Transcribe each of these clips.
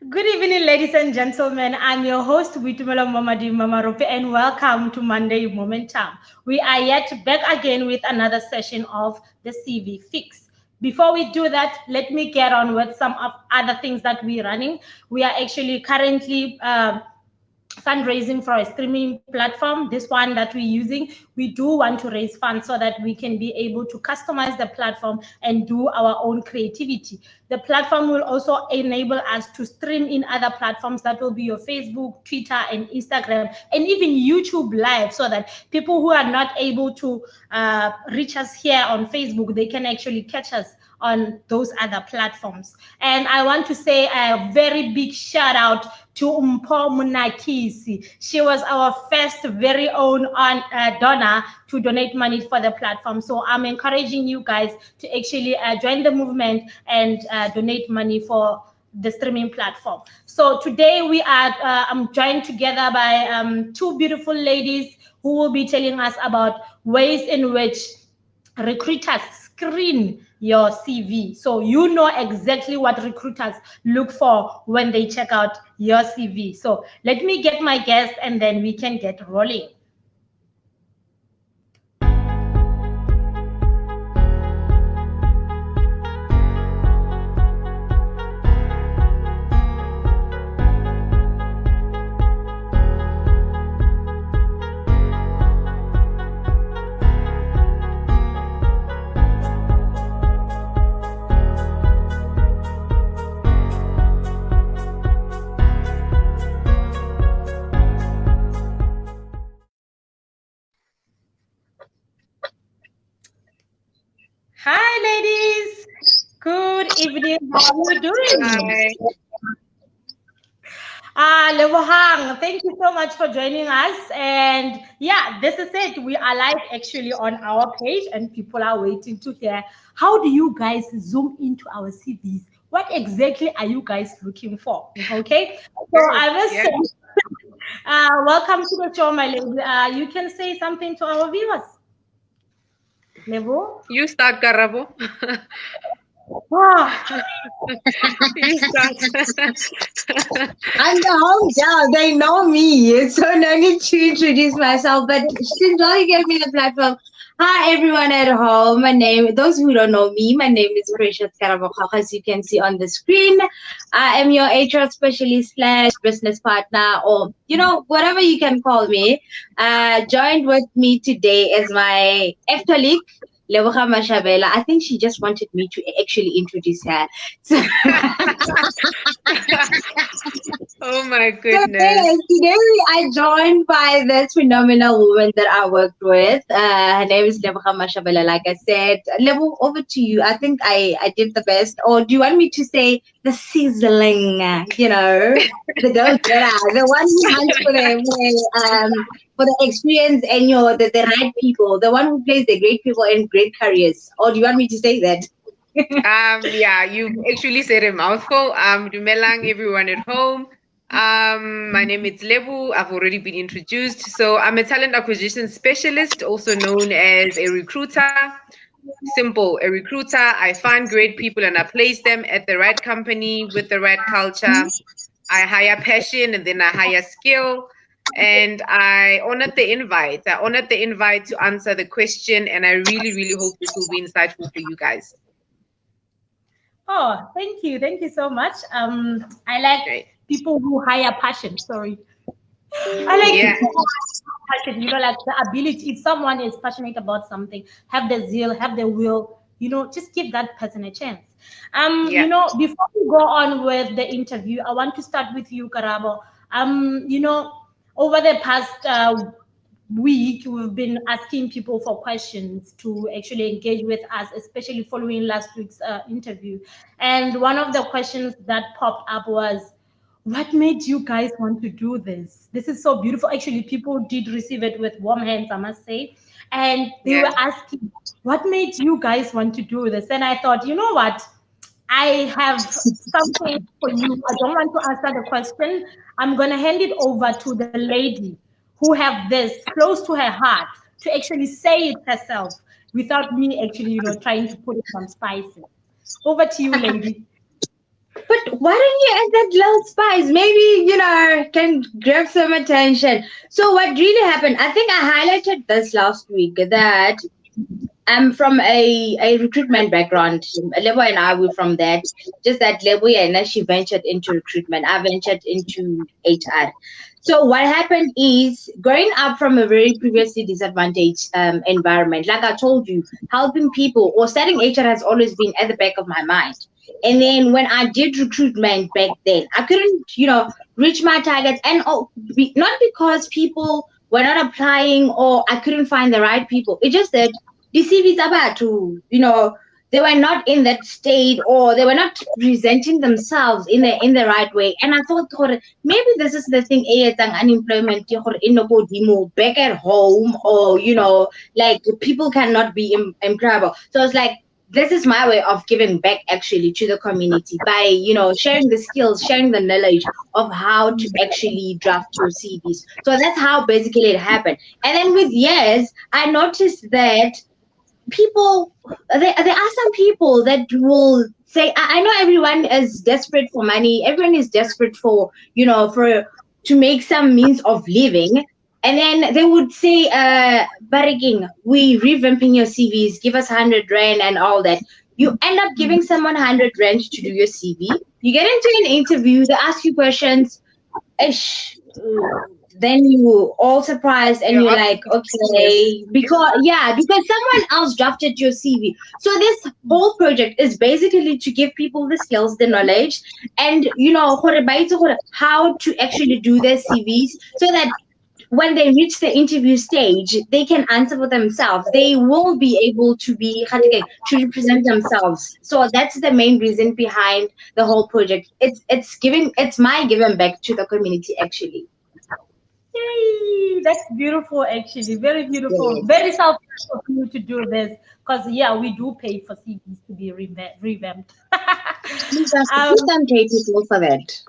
Good evening, ladies and gentlemen. I'm your host, Witumela Mamadi Mamarope, and welcome to Monday Momentum. We are yet back again with another session of the CV Fix. Before we do that, let me get on with some of other things that we're running. We are actually currently fundraising for a streaming platform, this one that we're using. We do want to raise funds so that we can be able to customize the platform and do our own creativity. The platform will also enable us to stream in other platforms, that will be your Facebook, Twitter, and Instagram, and even YouTube Live, so that people who are not able to reach us here on Facebook, they can actually catch us on those other platforms. And I want to say a very big shout out to Mpho Munakisi. She was our first very own donor to donate money for the platform. So I'm encouraging you guys to actually join the movement and donate money for the streaming platform. So today we are I'm joined together by two beautiful ladies who will be telling us about ways in which recruiters screen your CV. So you know exactly what recruiters look for when they check out your CV. So let me get my guest and then we can get rolling. Hi, ladies. Good evening. How are you doing? Hi. Lebohang, thank you so much for joining us. And yeah, this is it. We are live actually on our page, and people are waiting to hear, how do you guys zoom into our CVs? What exactly are you guys looking for? Okay. So I must say, welcome to the show, my lady. You can say something to our viewers. Lebo? You start, Karabo. Wow. You start. I'm the home girl. They know me, so no need to introduce myself. But since you gave me the platform, hi everyone at home. Those who don't know me, my name is Precious Karabokha, as you can see on the screen. I am your HR specialist slash business partner, or whatever you can call me. Joined with me today is my colleague. Leboga Mashabela. I think she just wanted me to actually introduce her. So, Oh my so goodness. today I joined by this phenomenal woman that I worked with. Her name is Leboga Mashabela. Like I said, Lebo, over to you. I think I did the best. Or do you want me to say the sizzling? The go-getter, the one who hunts for the experience and the right people, the one who plays the great people in great careers. Or do you want me to say that? Yeah, you actually said a mouthful. Dumelang, everyone at home. My name is Lebu. I've already been introduced. So I'm a talent acquisition specialist, also known as a recruiter. Simple, a recruiter. I find great people and I place them at the right company with the right culture. I hire passion and then I hire skill. And I honored the invite. I honored the invite to answer the question, and I really, really hope this will be insightful for you guys. Oh, thank you. Thank you so much. I like Great. people who hire passion. Sorry. I like Yeah. people who hire passion, like the ability. If someone is passionate about something, have the zeal, have the will, just give that person a chance. Yeah. Before we go on with the interview, I want to start with you, Karabo. Over the past week, we've been asking people for questions to actually engage with us, especially following last week's interview. And one of the questions that popped up was, what made you guys want to do this? This is so beautiful. Actually, people did receive it with warm hands, I must say. And they Yeah. were asking, what made you guys want to do this? And I thought, you know what? I have something for you. I don't want to answer the question. I'm going to hand it over to the lady who have this close to her heart to actually say it herself without me actually, trying to put it some spices. Over to you, lady. But why don't you add that little spice? Maybe, can grab some attention. So what really happened, I think I highlighted this last week that I'm from a recruitment background. Lebo and I were from that. Just that Lebo and she ventured into recruitment. I ventured into HR. So what happened is growing up from a very previously disadvantaged environment, like I told you, helping people or starting HR has always been at the back of my mind. And then when I did recruitment back then, I couldn't, reach my targets. And not because people were not applying or I couldn't find the right people. It's just that the CVs about to, they were not in that state or they were not presenting themselves in the right way. And I thought, maybe this is the thing, unemployment back at home, or, like people cannot be employable. So it's like, this is my way of giving back actually to the community by, sharing the skills, sharing the knowledge of how to actually draft your CVs. So that's how basically it happened. And then with years, I noticed that people, there are some people that will say, I know everyone is desperate for money. Everyone is desperate for, to make some means of living. And then they would say, Baraging, we revamping your CVs, give us 100 Rand and all that. You end up giving someone 100 Rand to do your CV. You get into an interview, they ask you questions. Then you all surprised and you're like, okay, because someone else drafted your CV. So this whole project is basically to give people the skills, the knowledge, and how to actually do their CVs so that when they reach the interview stage, they can answer for themselves. They will be able to to represent themselves. So that's the main reason behind the whole project. It's my giving back to the community actually. Yay, that's beautiful, actually. Very beautiful. Yeah. Very selfless of you to do this because, we do pay for CVs to be revamped. Please don't pay people for that.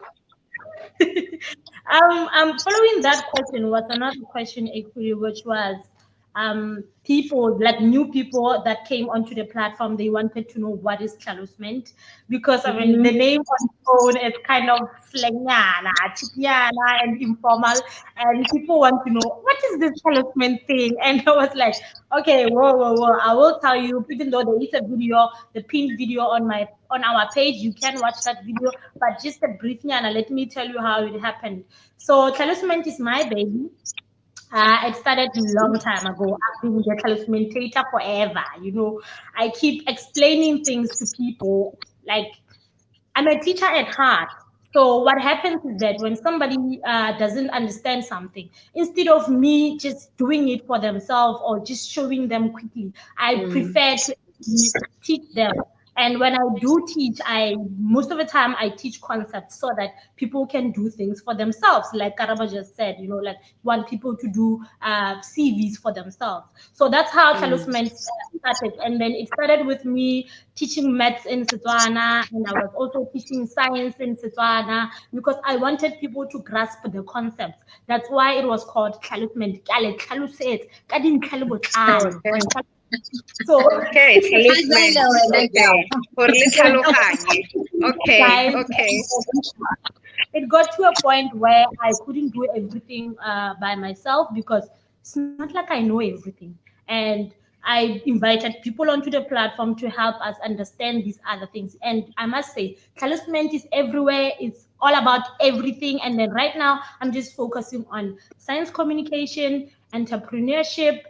Following that question was another question, actually, which was people, like new people that came onto the platform, they wanted to know what is Tlalosment, because I mean the name on phone is kind of slangana, and informal, and people want to know what is this Tlalosment thing. And I was like, okay, whoa, I will tell you, even though there is a video, the pinned video on our page, you can watch that video, but just a brief let me tell you how it happened. So Tlalosment is my baby. It started a long time ago. I've been the talismentator forever. I keep explaining things to people. Like, I'm a teacher at heart. So what happens is that when somebody doesn't understand something, instead of me just doing it for themselves or just showing them quickly, I prefer to teach them. And when I do teach, most of the time I teach concepts so that people can do things for themselves. Like Karaba just said, like want people to do CVs for themselves. So that's how Tlalosment started. And then it started with me teaching maths in Setswana, and I was also teaching science in Setswana because I wanted people to grasp the concepts. That's why it was called Tlalosment. So okay. It got to a point where I couldn't do everything by myself because it's not like I know everything. And I invited people onto the platform to help us understand these other things. And I must say, Tlalosment is everywhere. It's all about everything. And then right now, I'm just focusing on science communication, entrepreneurship,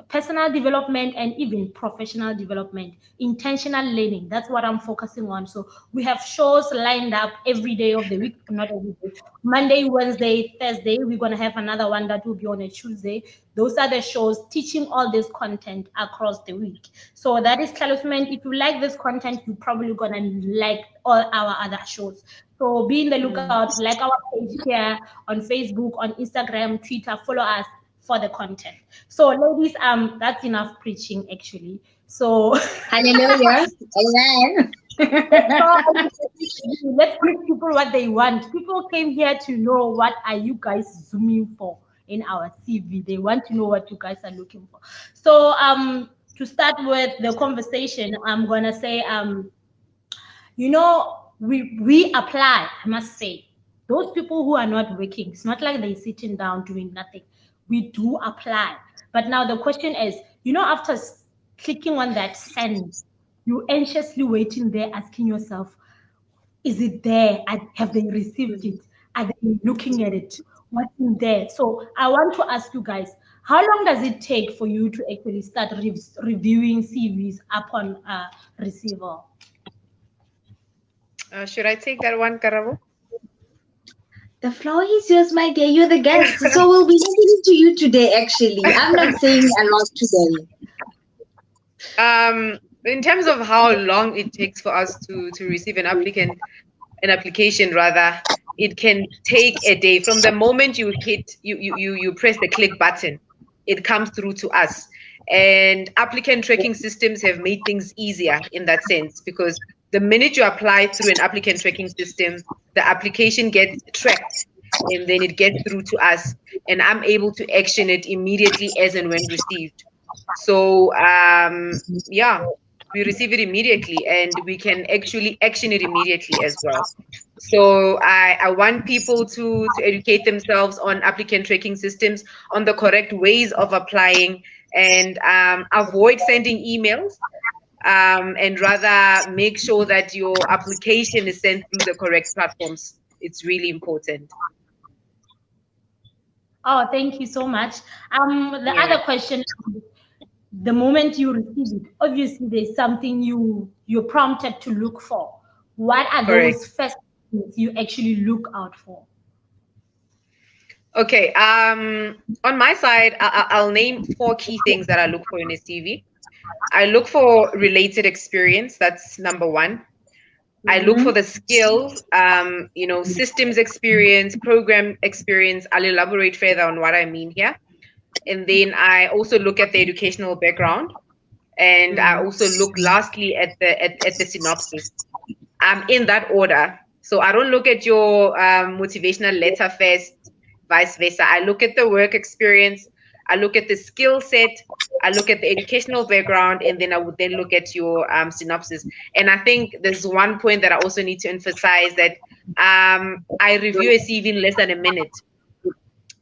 personal development, and even professional development, intentional learning. That's what I'm focusing on. So we have shows lined up every day of the week, not every day. Monday, Wednesday, Thursday, we're going to have another one that will be on a Tuesday. Those are the shows teaching all this content across the week. So that is Tlalosment. If you like this content, you're probably going to like all our other shows. So be in the lookout, like our page here on Facebook, on Instagram, Twitter, follow us for the content. So ladies, that's enough preaching actually. So hallelujah. Amen. Let's give people what they want. People came here to know what are you guys zooming for in our CV. They want to know what you guys are looking for. So to start with the conversation, I'm gonna say we apply, I must say. Those people who are not working, it's not like they're sitting down doing nothing. We do apply. But now the question is, after clicking on that send, you anxiously waiting there asking yourself, is it there? Have they received it? Are they looking at it? What's in there? So I want to ask you guys, how long does it take for you to actually start reviewing CVs upon receival? Should I take that one, Karabo? The floor is yours, my dear. You're the guest. So we'll be listening to you today, actually. I'm not saying a lot today. In terms of how long it takes for us to receive an application rather, it can take a day. From the moment you hit, you press the click button, it comes through to us. And applicant tracking systems have made things easier in that sense, because the minute you apply through an applicant tracking system, the application gets tracked and then it gets through to us, and I'm able to action it immediately as and when received. So yeah, we receive it immediately and we can actually action it immediately as well. So I want people to educate themselves on applicant tracking systems, on the correct ways of applying, and avoid sending emails, and rather make sure that your application is sent through the correct platforms. It's really important. Oh, thank you so much. The other question, the moment you receive it, obviously there's something you're prompted to look for. What are those first things you actually look out for? Okay, on my side, I'll name 4 key things that I look for in a CV. I look for related experience. That's number 1. I look for the skills, systems experience, program experience. I'll elaborate further on what I mean here. And then I also look at the educational background, and I also look lastly at the synopsis. In that order. So I don't look at your motivational letter first, vice versa. I look at the work experience, I look at the skill set, I look at the educational background, and then I would then look at your synopsis. And I think there's one point that I also need to emphasize, that I review a CV in less than a minute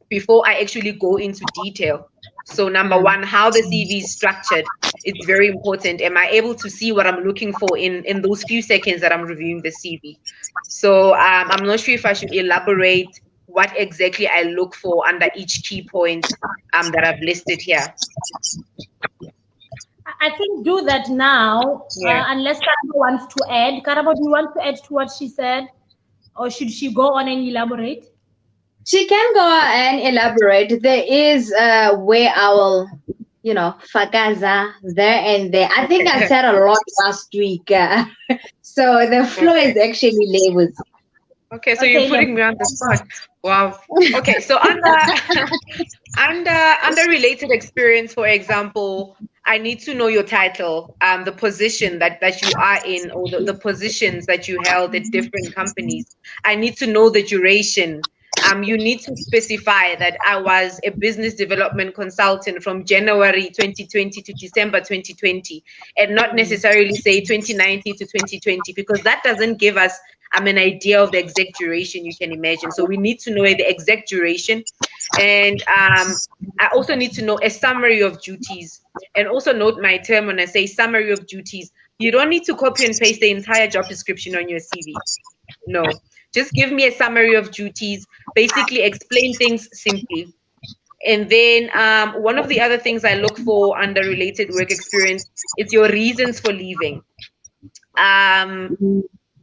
before I actually go into detail. So number 1, how the CV is structured, it's very important. Am I able to see what I'm looking for in those few seconds that I'm reviewing the CV? So I'm not sure if I should elaborate what exactly I look for under each key point that I've listed here. I think do that now, unless Karabo wants to add. Karabo, do you want to add to what she said? Or should she go on and elaborate? She can go and elaborate. There is where I will, fakaza there and there. I think I said a lot last week. So the floor is actually labeled. Okay, so you're putting me on the spot. Wow. Okay, so under related experience, for example, I need to know your title, the position that you are in, or the positions that you held at different companies. I need to know the duration. You need to specify that I was a business development consultant from January 2020 to December 2020, and not necessarily say 2019 to 2020, because that doesn't give us an idea of the exact duration you can imagine. So we need to know the exact duration. And I also need to know a summary of duties. And also note my term when I say summary of duties. You don't need to copy and paste the entire job description on your CV. No. Just give me a summary of duties, basically explain things simply. And then one of the other things I look for under related work experience is your reasons for leaving.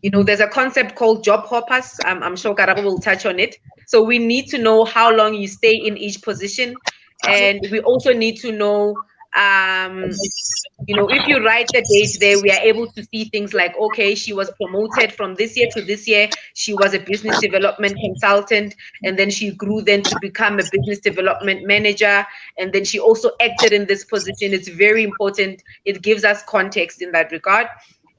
There's a concept called job hoppers. I'm sure Karabo will touch on it. So we need to know how long you stay in each position. And we also need to know, if you write the date there, we are able to see things like, okay, she was promoted from this year to this year. She was a business development consultant, and then she grew then to become a business development manager. And then she also acted in this position. It's very important. It gives us context in that regard.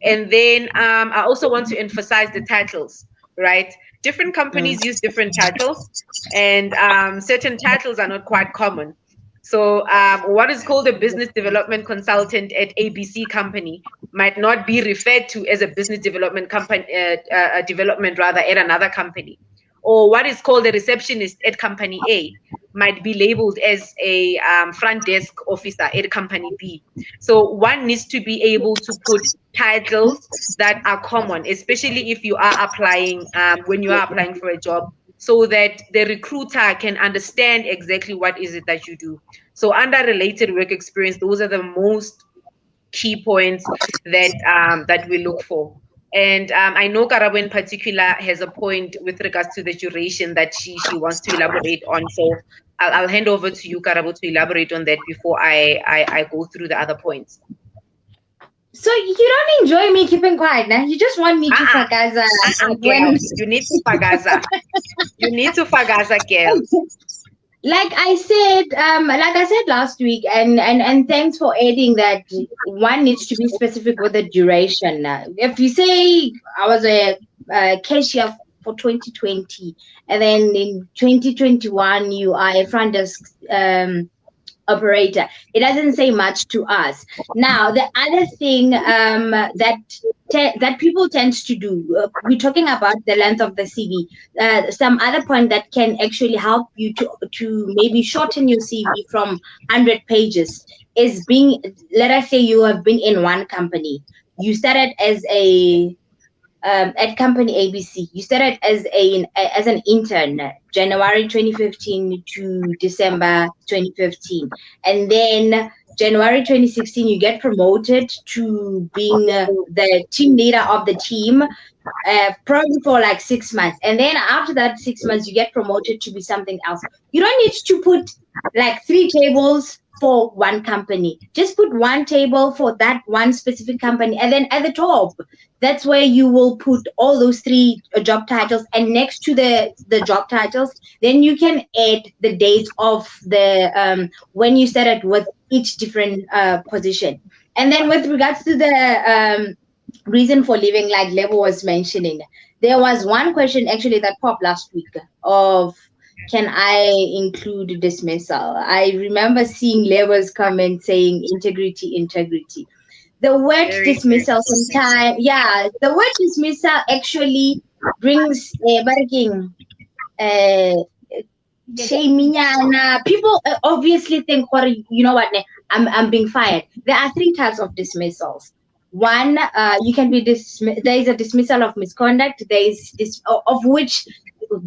And then I also want to emphasize the titles, right? Different companies use different titles, and certain titles are not quite common. So what is called a business development consultant at ABC company might not be referred to as a business development company, development rather, at another company. Or what is called a receptionist at company A might be labeled as a front desk officer at company B. So one needs to be able to put titles that are common, especially if you are applying, when you are applying for a job, so that the recruiter can understand exactly what is it that you do. So under related work experience, those are the most key points that that we look for. And I know Karabo in particular has a point with regards to the duration that she wants to elaborate on. So I'll hand over to you, Karabo, to elaborate on that before I go through the other points. So you don't enjoy me keeping quiet now? You just want me to fagaza when you need to fagaza. You need to fagaza, girl. Like I said last week, and thanks for adding that one needs to be specific with the duration. If you say I was a cashier for 2020, and then in 2021 you are a front desk operator, it doesn't say much to us. Now the other thing that people tend to do, we're talking about the length of the CV. Some other point that can actually help you to maybe shorten your CV from 100 pages is being, let us say you have been in one company. You started as at company ABC. You started as an intern, January 2015 to December 2015, and then January 2016 you get promoted to being the team leader of the team, probably for like 6 months, and then after that 6 months you get promoted to be something else. You don't need to put like 3 tables for one company. Just put one table for that one specific company, and then at the top, that's where you will put all those 3 job titles, and next to the job titles, then you can add the dates of the when you started with each different position. And then with regards to the reason for leaving, like Lebo was mentioning, there was one question actually that popped last week of, can I include dismissal? I remember seeing Lebo's comment saying integrity. The word dismissal sometimes, the word dismissal actually brings bargaining. People obviously think, well, you know what, I'm being fired. There are 3 types of dismissals. One, you can be dismissed. There is a dismissal of misconduct. There is this, of which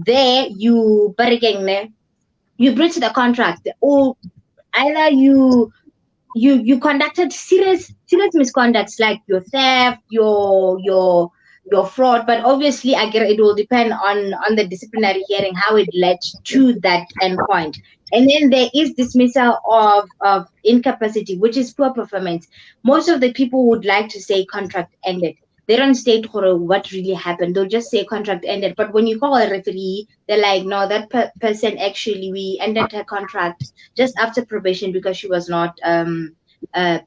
there you breach the contract, or either you conducted serious misconducts like your theft, your fraud. But obviously, again, it will depend on the disciplinary hearing how it led to that endpoint. And then there is dismissal of incapacity, which is poor performance. Most of the people would like to say contract ended. They don't state what really happened. They'll just say contract ended. But when you call a referee, they're like, no, that person actually, we ended her contract just after probation because she was not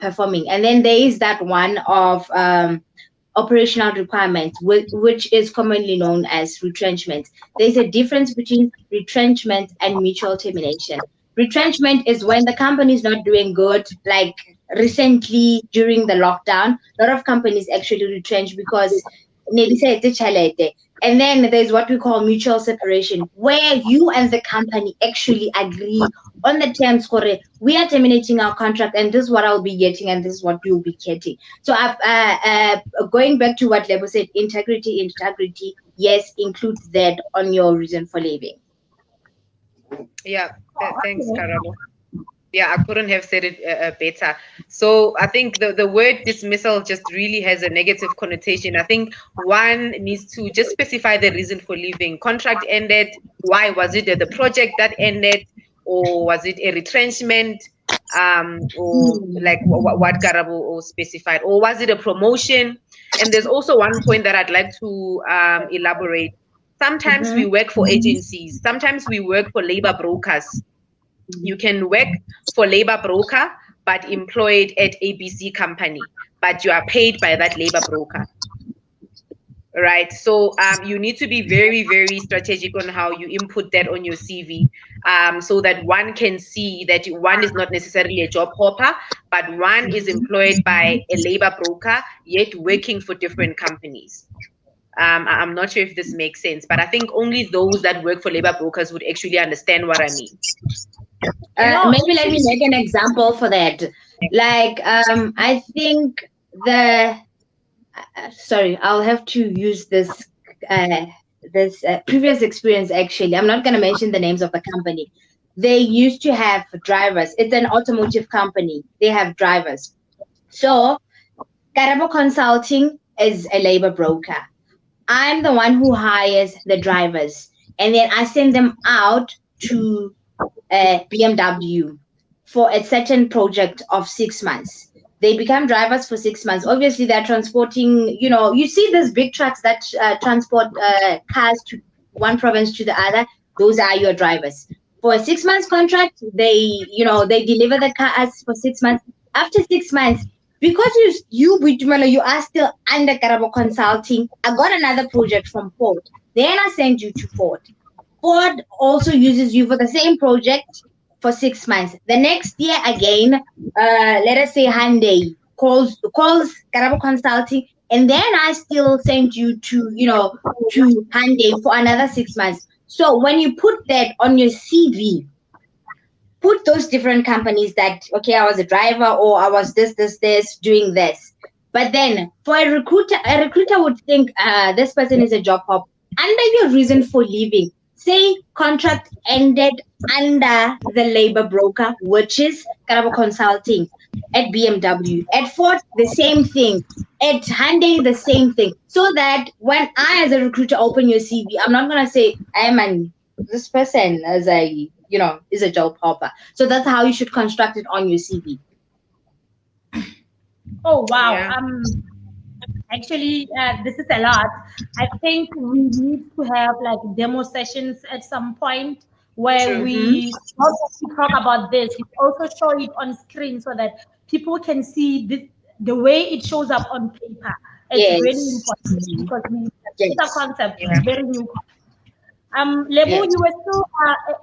performing. And then there is that one of operational requirements, which is commonly known as retrenchment. There's a difference between retrenchment and mutual termination. Retrenchment is when the company is not doing good, like recently during the lockdown, a lot of companies actually retrench because and then there's what we call mutual separation, where you and the company actually agree on the terms for it. We are terminating our contract, and this is what I'll be getting, and this is what you'll be getting. So going back to what Lebo said, integrity, yes, include that on your reason for leaving. Yeah, thanks, Karabo. Yeah, I couldn't have said it better. So I think the word dismissal just really has a negative connotation. I think one needs to just specify the reason for leaving. Contract ended. Why? Was it the project that ended, or was it a retrenchment? Or like what Karabo specified, or was it a promotion? And there's also one point that I'd like to elaborate. Sometimes we work for agencies. Sometimes we work for labor brokers. You can work for labor broker, but employed at ABC company, but you are paid by that labor broker. right? So you need to be very, very strategic on how you input that on your CV, so that one can see that one is not necessarily a job hopper, but one is employed by a labor broker, yet working for different companies. I'm not sure if this makes sense, but I think only those that work for labor brokers would actually understand what I mean. Maybe let me make an example for that. Like, I think sorry, I'll have to use this previous experience. Actually, I'm not going to mention the names of the company. They used to have drivers. It's an automotive company. They have drivers. So Karabo Consulting is a labor broker. I'm the one who hires the drivers, and then I send them out to BMW for a certain project of 6 months. They become drivers for 6 months. Obviously, they're transporting, you see these big trucks that transport cars to one province to the other. Those are your drivers. For a 6 months contract, they deliver the cars for 6 months. After 6 months, because you are still under Karabo Consulting, I got another project from Ford. Then I send you to Ford. Ford also uses you for the same project for 6 months. The next year again, let us say Hyundai calls Karabo Consulting, and then I still send you to Hyundai for another 6 months. So when you put that on your CV, put those different companies that, okay, I was a driver, or I was this, doing this. But then for a recruiter would think this person is a job hop. Under your reason for leaving, say contract ended under the labor broker, which is Karabo Consulting, at BMW. At Ford, the same thing. At Hyundai, the same thing. So that when I, as a recruiter, open your CV, I'm not going to say, this person is a job hopper. So that's how you should construct it on your CV. Oh, wow. Yeah. Actually, this is a lot. I think we need to have like demo sessions at some point where we not only talk about this, we also show it on screen so that people can see the way it shows up on paper. It's really important because it's a concept, very new. Lebo, you were still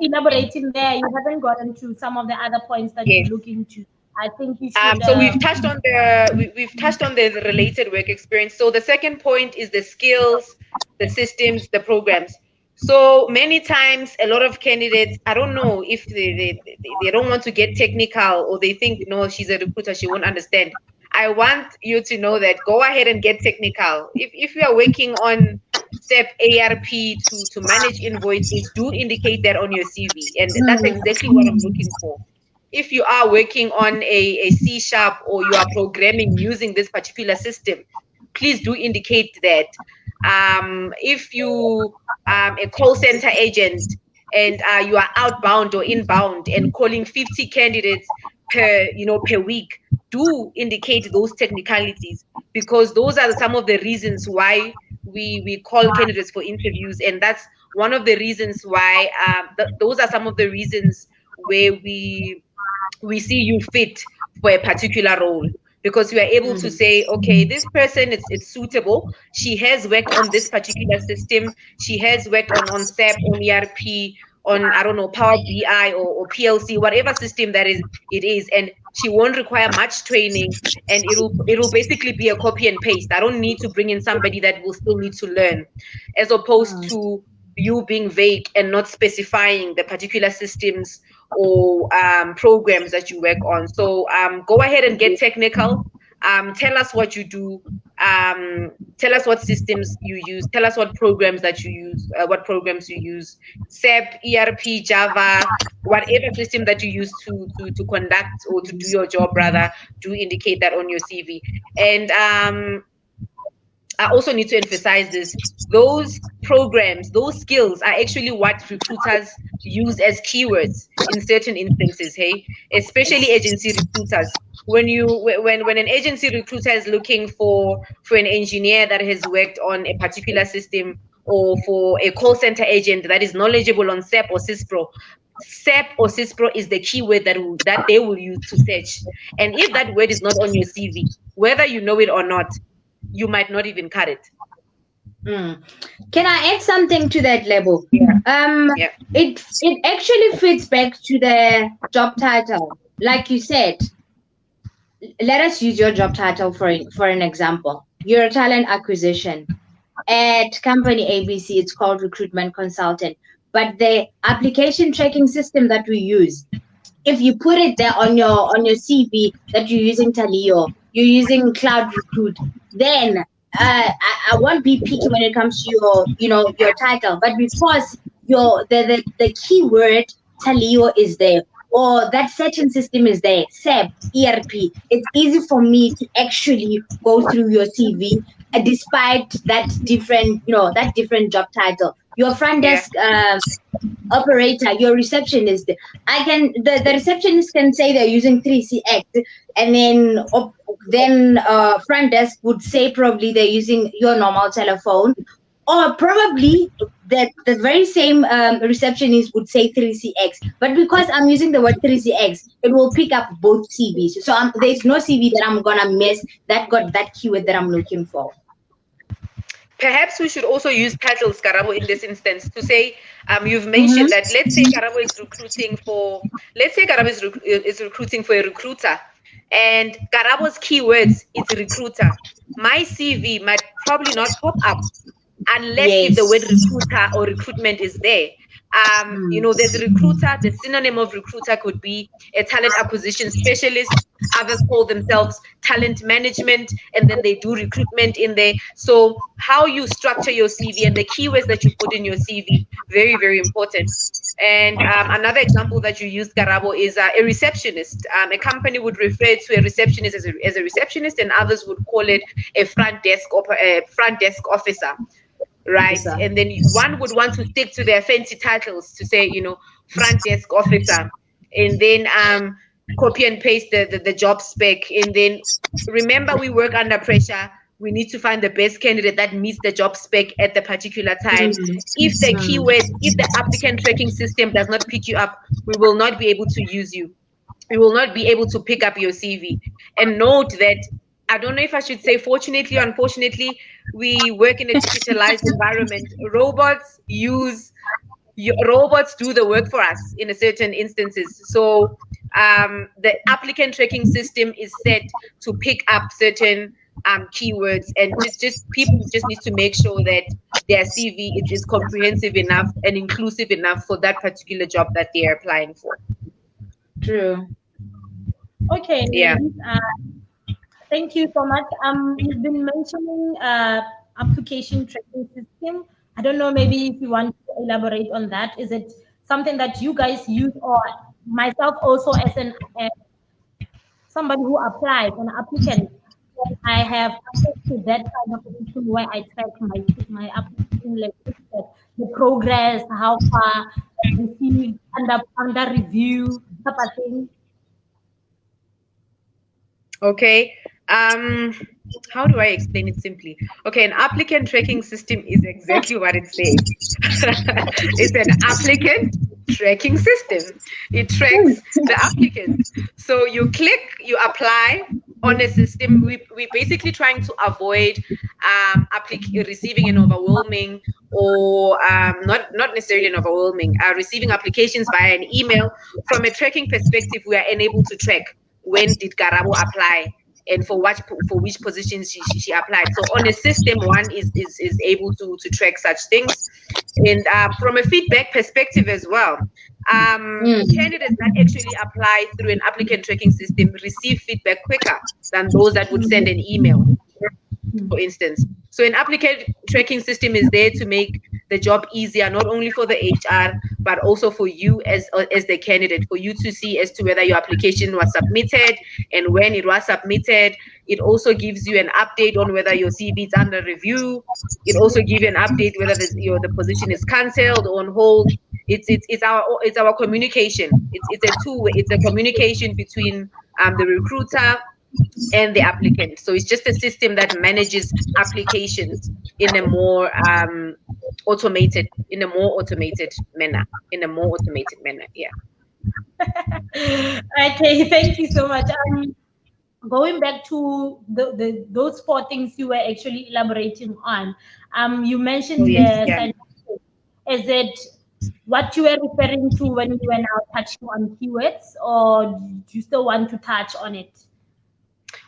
elaborating there. You haven't gotten to some of the other points that you look into. I think you should. So we've touched on the related work experience. So the second point is the skills, the systems, the programs. So many times, a lot of candidates, I don't know if they don't want to get technical, or they think, no, she's a recruiter, she won't understand. I want you to know that go ahead and get technical. If you are working on SAP ARP to manage invoices, do indicate that on your CV, and that's exactly what I'm looking for. If you are working on a C# or you are programming using this particular system, please do indicate that. If you are a call center agent and you are outbound or inbound and calling 50 candidates per week, do indicate those technicalities, because those are some of the reasons why we call candidates for interviews, and that's one of the reasons why those are some of the reasons where we see you fit for a particular role, because you are able to say, okay, this person is suitable. She has worked on this particular system. She has worked on SAP, on ERP, on, I don't know, Power BI or PLC, whatever system that it is, and she won't require much training, and it'll basically be a copy and paste. I don't need to bring in somebody that will still need to learn, as opposed to you being vague and not specifying the particular systems or programs that you work on. So go ahead and get technical. Tell us what you do. Tell us what systems you use. Tell us what programs that you use, what programs you use. SAP, ERP, Java, whatever system that you use to conduct or to do your job, rather, do indicate that on your CV. And I also need to emphasize this. Those programs, those skills are actually what recruiters use as keywords in certain instances, hey? Especially agency recruiters. When an agency recruiter is looking for an engineer that has worked on a particular system, or for a call center agent that is knowledgeable on SAP or CISPRO, SAP or CISPRO is the keyword that they will use to search. And if that word is not on your CV, whether you know it or not, you might not even cut it. Can I add something to that, Lebo? Yeah. It actually fits back to the job title. Like you said, let us use your job title for an example. You're a talent acquisition. At company ABC, it's called recruitment consultant. But the application tracking system that we use, if you put it there on your CV that you're using Taleo, you're using Cloud Recruit, then I won't be picky when it comes to your title. But because the keyword Taleo is there, or that certain system is there, SAP, ERP, it's easy for me to actually go through your CV despite that different job title. Your front desk operator, your receptionist, the receptionist can say they're using 3CX, and then front desk would say probably they're using your normal telephone, or probably the very same receptionist would say 3CX, but because I'm using the word 3CX, it will pick up both CVs. So there's no CV that I'm gonna miss that got that keyword that I'm looking for. Perhaps we should also use titles, Karabo, in this instance to say, you've mentioned that, let's say Karabo is recruiting for a recruiter, and Karabo's keywords is recruiter. My CV might probably not pop up unless if the word recruiter or recruitment is there. There's a recruiter. The synonym of recruiter could be a talent acquisition specialist. Others call themselves talent management, and then they do recruitment in there. So how you structure your CV and the keywords that you put in your CV, very, very important. And another example that you used, Karabo, is a receptionist. A company would refer to a receptionist as a receptionist, and others would call it a front desk officer. Right, and then one would want to stick to their fancy titles to say, front desk officer, and then copy and paste the job spec. And then remember, we work under pressure. We need to find the best candidate that meets the job spec at the particular time. If the applicant tracking system does not pick you up, we will not be able to use you. We will not be able to pick up your CV. And note that, I don't know if I should say fortunately or unfortunately, we work in a digitalized environment. Robots do the work for us in a certain instances. So the applicant tracking system is set to pick up certain keywords, and just people just need to make sure that their CV is comprehensive enough and inclusive enough for that particular job that they are applying for. True. Okay. Yeah. Thank you so much. You've been mentioning application tracking system. I don't know, maybe if you want to elaborate on that. Is it something that you guys use, or myself also as somebody who applies, an applicant? I have access to that kind of system where I track my application, like the progress, how far received, under review, type of thing. Okay. How do I explain it simply? Okay, an applicant tracking system is exactly what it says. It's an applicant tracking system. It tracks the applicants. So you click, you apply on a system. We're basically trying to avoid receiving an overwhelming, or not necessarily an overwhelming, receiving applications via an email. From a tracking perspective, we are unable to track when did Karabo apply and for which positions she applied. So on a system, one is able to track such things. And from a feedback perspective as well, candidates that actually apply through an applicant tracking system receive feedback quicker than those that would send an email, for instance. So an applicant tracking system is there to make the job easier, not only for the HR, but also for you as the candidate, for you to see as to whether your application was submitted and when it was submitted. It also gives you an update on whether your CV is under review. It also gives you an update whether the position is cancelled or on hold. It's our communication. It's a two-way. It's a communication between the recruiter and the applicant. So it's just a system that manages applications in a more automated manner. Yeah. Okay, thank you so much. Going back to those four things you were actually elaborating on, You mentioned is it what you were referring to when you were now touching on keywords, or do you still want to touch on it?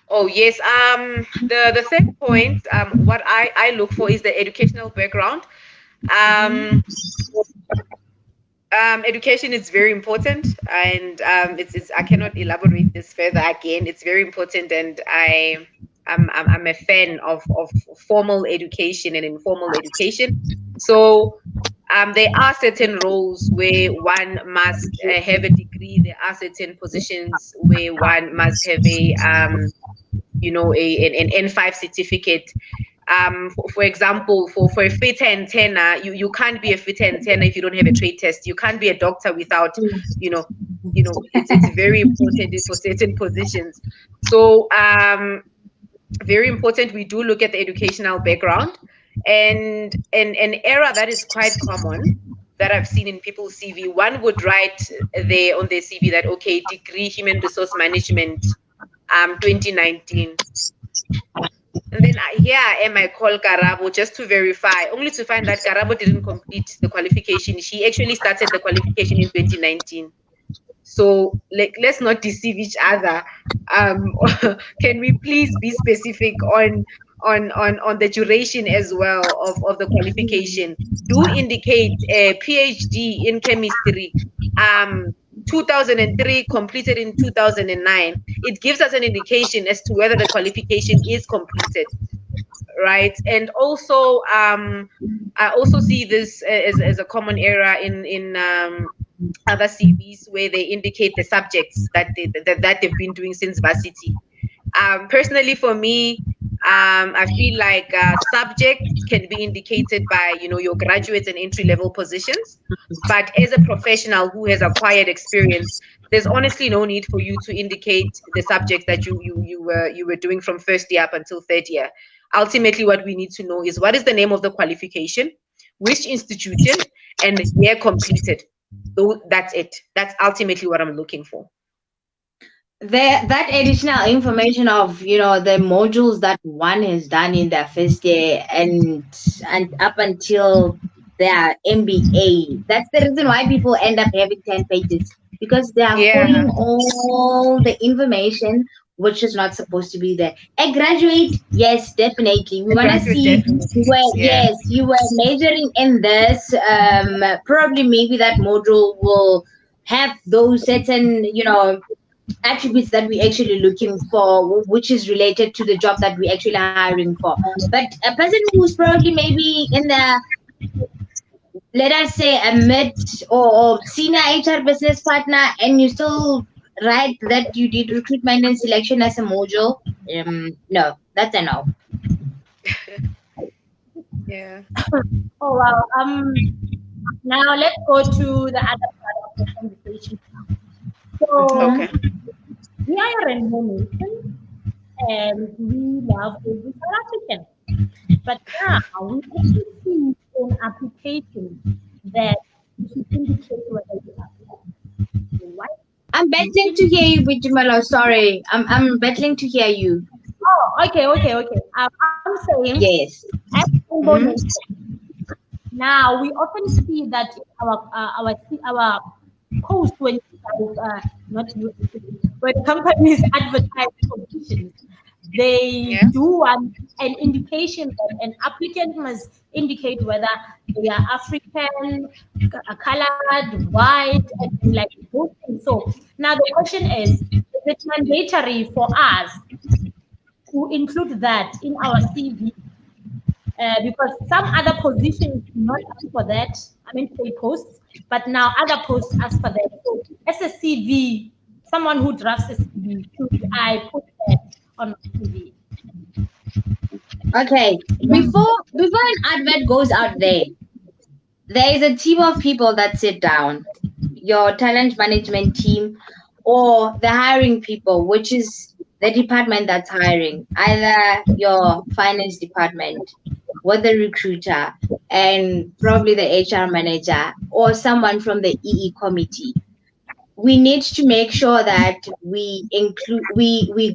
Oh yes. The third point, what I look for is the educational background. Education is very important, and it's I cannot elaborate this further. Again, it's very important, and I'm a fan of formal education and informal education. So there are certain roles where one must have a degree. There are certain positions where one must have a an N5 certificate. For example, for a fitter antenna, you can't be a fitter antenna if you don't have a trade test. You can't be a doctor without, it's very important for certain positions. So very important, we do look at the educational background, and an error that is quite common that I've seen in people's CV. One would write there on their CV that, okay, degree human resource management, 2019. And then here I am, I call Karabo just to verify, only to find that Karabo didn't complete the qualification. She actually started the qualification in 2019. So let's not deceive each other. Can we please be specific on the duration as well of the qualification? Do indicate a PhD in chemistry, 2003 completed in 2009. It gives us an indication as to whether the qualification is completed, right? And also I also see this as a common error in other CVs where they indicate the subjects that they've been doing since varsity. Personally, for me, I feel like subject can be indicated by your graduates and entry-level positions, but as a professional who has acquired experience, there's honestly no need for you to indicate the subjects that you were doing from first year up until third year. Ultimately, what we need to know is what is the name of the qualification, which institution, and year completed. So that's it. That's ultimately what I'm looking for. That additional information of the modules that one has done in their first year and up until their MBA. That's the reason why people end up having 10 pages, because they are pulling all the information which is not supposed to be there. A graduate, yes, definitely. We want to see yes, you were majoring in this. Probably maybe that module will have those certain, attributes that we're actually looking for, which is related to the job that we're actually hiring for. But a person who's probably maybe in the, let us say, a mid or senior HR business partner, and you still write that you did recruitment and selection as a module, no, that's a no. Yeah. Oh wow. Now let's go to the other part of the conversation. So we are a nation and we love every South African. But now we actually see in applications that you should indicate whether you are white. I'm battling to hear you, Bijimalo. Sorry, I'm battling to hear you. Oh, okay. I'm saying yes. Now we often see that our post when when companies advertise positions, they do want an indication that an applicant must indicate whether they are African, colored, white, and like those things. So now the question is it mandatory for us to include that in our CV? Because some other positions do not ask for that. I mean, say posts, but now other posts ask for that. So as a CV, someone who drafts a CV, should I put that on my CV? Okay, before an advert goes out there is a team of people that sit down, your talent management team or the hiring people, which is the department that's hiring, either your finance department with the recruiter and probably the HR manager or someone from the EE committee. We need to make sure that we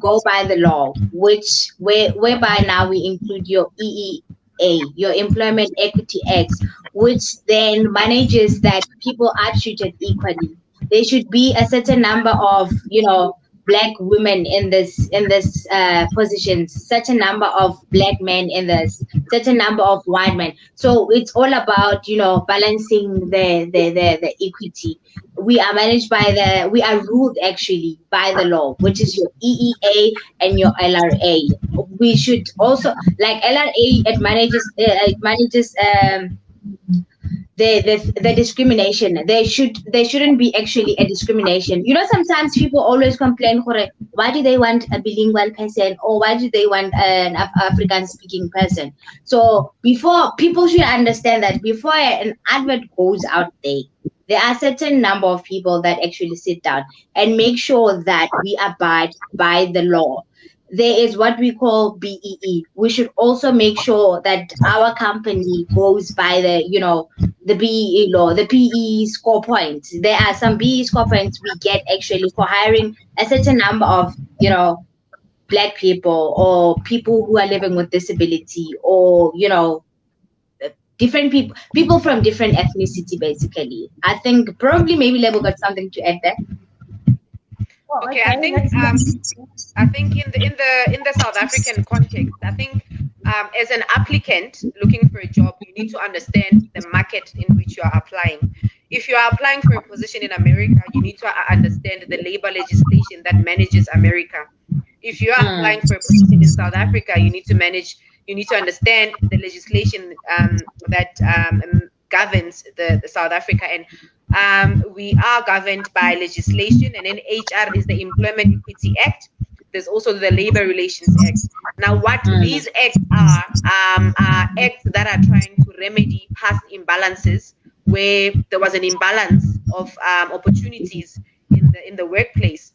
go by the law, whereby now we include your EE your Employment Equity Act, which then manages that people are treated equally. There should be a certain number of, black women in this positions, such a number of black men in this, such a number of white men. So it's all about balancing the equity. We are ruled actually by the law, which is your EEA and your LRA. We should also, like LRA, it manages the discrimination. There shouldn't be actually a discrimination. Sometimes people always complain, why do they want a bilingual person, or why do they want an African speaking person? So people should understand that before an advert goes out there are certain number of people that actually sit down and make sure that we abide by the law. There is what we call BEE. We should also make sure that our company goes by the BEE law, the PE score points. There are some BEE score points we get actually for hiring a certain number of, black people or people who are living with disability, or, different people from different ethnicity, basically. I think probably maybe Lebo got something to add there. Okay, I think in the South African context, I think as an applicant looking for a job, you need to understand the market in which you are applying. If you are applying for a position in America, you need to understand the labor legislation that manages America. If you are applying for a position in South Africa, you need to understand the legislation that governs the South Africa, and we are governed by legislation, and then HR is the Employment Equity Act. There's also the Labor Relations Act. Now, what these acts are acts that are trying to remedy past imbalances, where there was an imbalance of opportunities in the workplace.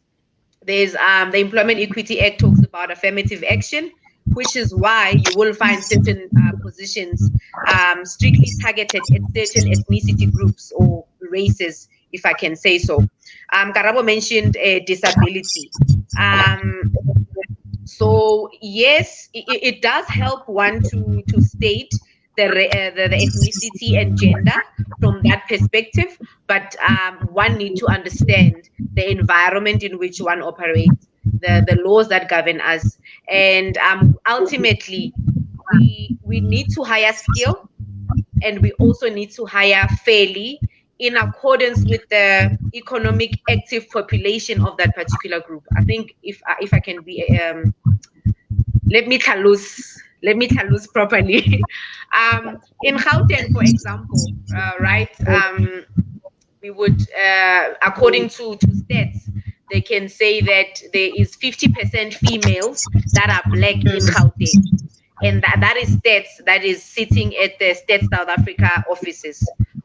There's the Employment Equity Act talks about affirmative action, which is why you will find certain positions strictly targeted at certain ethnicity groups or races, if I can say so. Karabo mentioned disability. So yes, it does help one to state the ethnicity and gender from that perspective, but one need to understand the environment in which one operates, the laws that govern us, and ultimately we need to hire skill, and we also need to hire fairly in accordance with the economic active population of that particular group. I think if I can be let me tell loose properly. In Gauteng, for example, right, we would according to stats, they can say that there is 50% females that are black in Gauteng, and that is stats that is sitting at the Stats South Africa offices,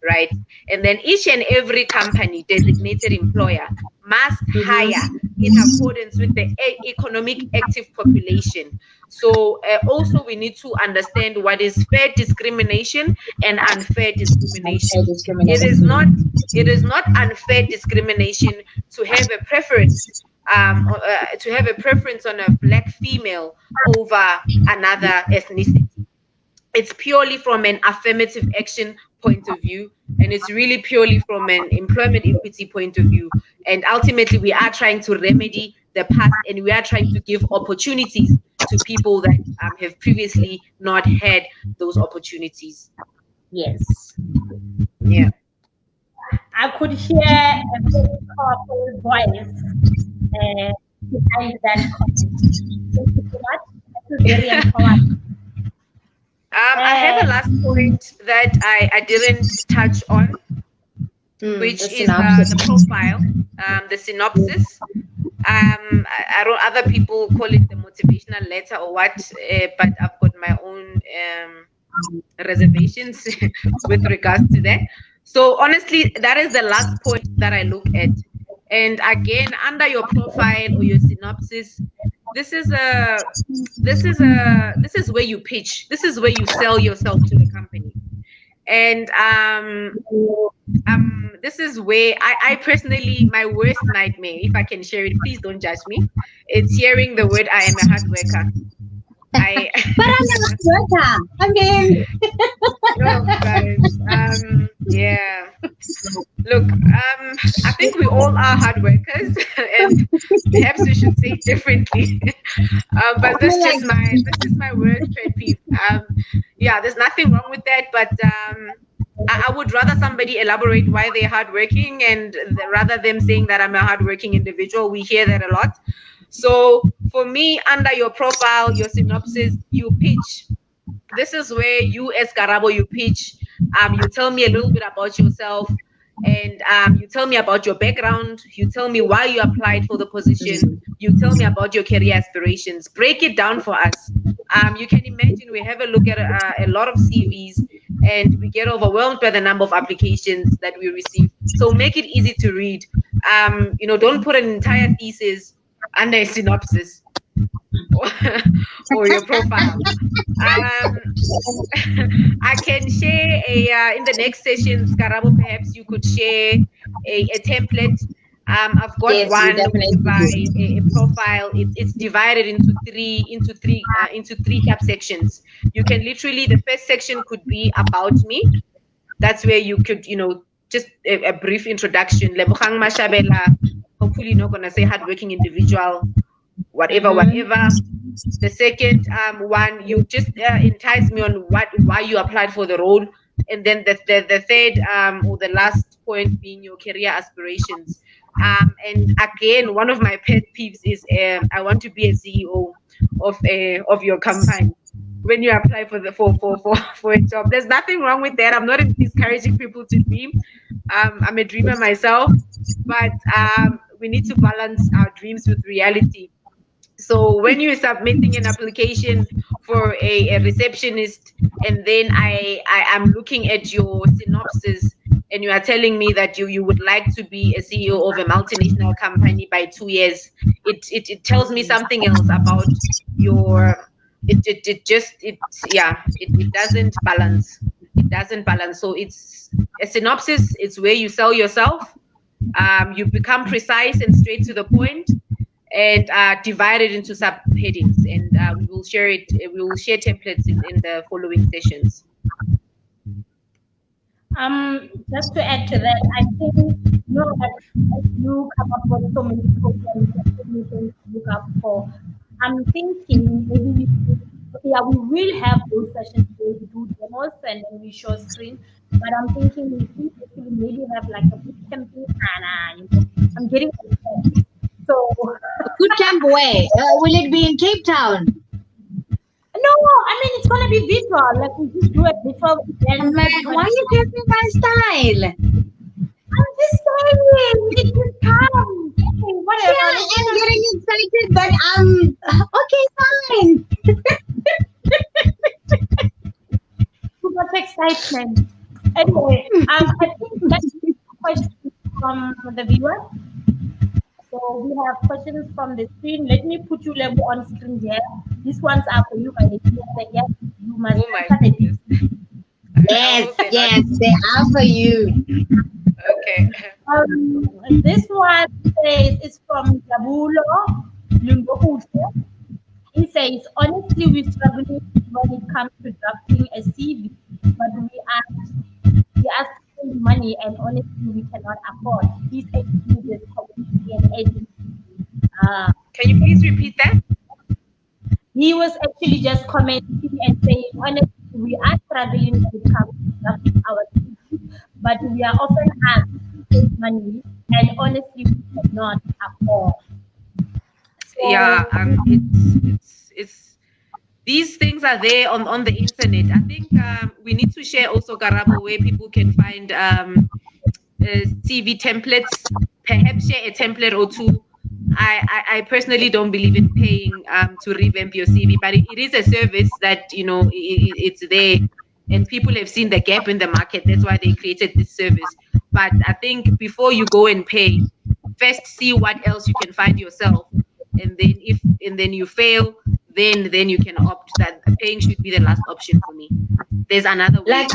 right? And then each and every company designated employer must hire in accordance with the economic active population. So also we need to understand what is fair discrimination and unfair discrimination. It is not unfair discrimination to have a preference on a black female over another ethnicity. It's purely from an affirmative action point of view, and it's really purely from an employment equity point of view. And ultimately, we are trying to remedy the past, and we are trying to give opportunities to people that have previously not had those opportunities. Yes. Yeah. I could hear a very powerful voice behind that comment. Thank you so much. That is very empowering. I have a last point that I didn't touch on, which is the profile, the synopsis. I don't, other people call it the motivational letter or what, but I've got my own reservations with regards to that. So honestly, that is the last point that I look at. And again, under your profile or your synopsis, this is where you pitch. This is where you sell yourself to the company. And this is where I personally, my worst nightmare, if I can share it, please don't judge me, it's hearing the word I am a hard worker. But I'm not a worker. I mean, no, guys. Yeah. Look, I think we all are hard workers, and perhaps we should say it differently. But this is my worst pet peeve. Yeah, there's nothing wrong with that, but I would rather somebody elaborate why they're hardworking, and rather them saying that I'm a hardworking individual. We hear that a lot. So for me, under your profile, your synopsis, you pitch. This is where you, as Karabo, you pitch. You tell me a little bit about yourself, and you tell me about your background. You tell me why you applied for the position. You tell me about your career aspirations. Break it down for us. You can imagine we have a look at a lot of CVs, and we get overwhelmed by the number of applications that we receive. So make it easy to read. Don't put an entire thesis under a synopsis or your profile. I can share in the next session, Karabo, perhaps you could share a template. I've got one by a profile. It's divided into three subsections. You can literally, the first section could be about me. That's where you could, just a brief introduction. Lebogang Mashabela, hopefully not gonna say hardworking individual, whatever. The second one, you just entice me on why you applied for the role, and then the third or the last point being your career aspirations. And again, one of my pet peeves is I want to be a CEO of your company. When you apply for a job, there's nothing wrong with that. I'm not discouraging people to dream. I'm a dreamer myself, but we need to balance our dreams with reality. So when you're submitting an application for a receptionist, and then I am looking at your synopsis, and you are telling me that you would like to be a CEO of a multinational company by 2 years, it tells me something else about your. It doesn't balance. It doesn't balance. So it's a synopsis. It's where you sell yourself. You become precise and straight to the point, and divide it into subheadings. And we will share it. We will share templates in the following sessions. Just to add to that, I think as you come up with so many programs to look up for. I'm thinking maybe we will have those sessions where we do demos and then we show screen. But I'm thinking we maybe have like a boot camp. I'm getting upset. So boot camp where? Will it be in Cape Town? No, I mean it's gonna be virtual. Like we just do a virtual event. Why are you taking my style? I'm just saying, it will come. Whatever. Yeah, I'm getting excited, but okay, fine. Too much excitement. Anyway, I think that's the question from the viewers. So we have questions from the screen. Let me put you level on screen here. These ones are for you, by the way. Yes, you must answer this. Yes, they are for you. Okay. This one is from Jabulo Lungohude. He says, honestly, we're struggling when it comes to drafting a CV, but we ask for money, and honestly, we cannot afford. He's actually this community and agency. Can you please repeat that? He was actually just commenting and saying, honestly, we are struggling when it comes to drafting our CV, but we are often asked to take money, and honestly, we cannot afford. So, yeah, it's these things are there on the internet. I think we need to share also, Karabo, where people can find CV templates. Perhaps share a template or two. I personally don't believe in paying to revamp your CV, but it is a service that it's there, and people have seen the gap in the market. That's why they created this service. But I think before you go and pay, first see what else you can find yourself, and then you fail, then you can opt that paying should be the last option for me. There's another way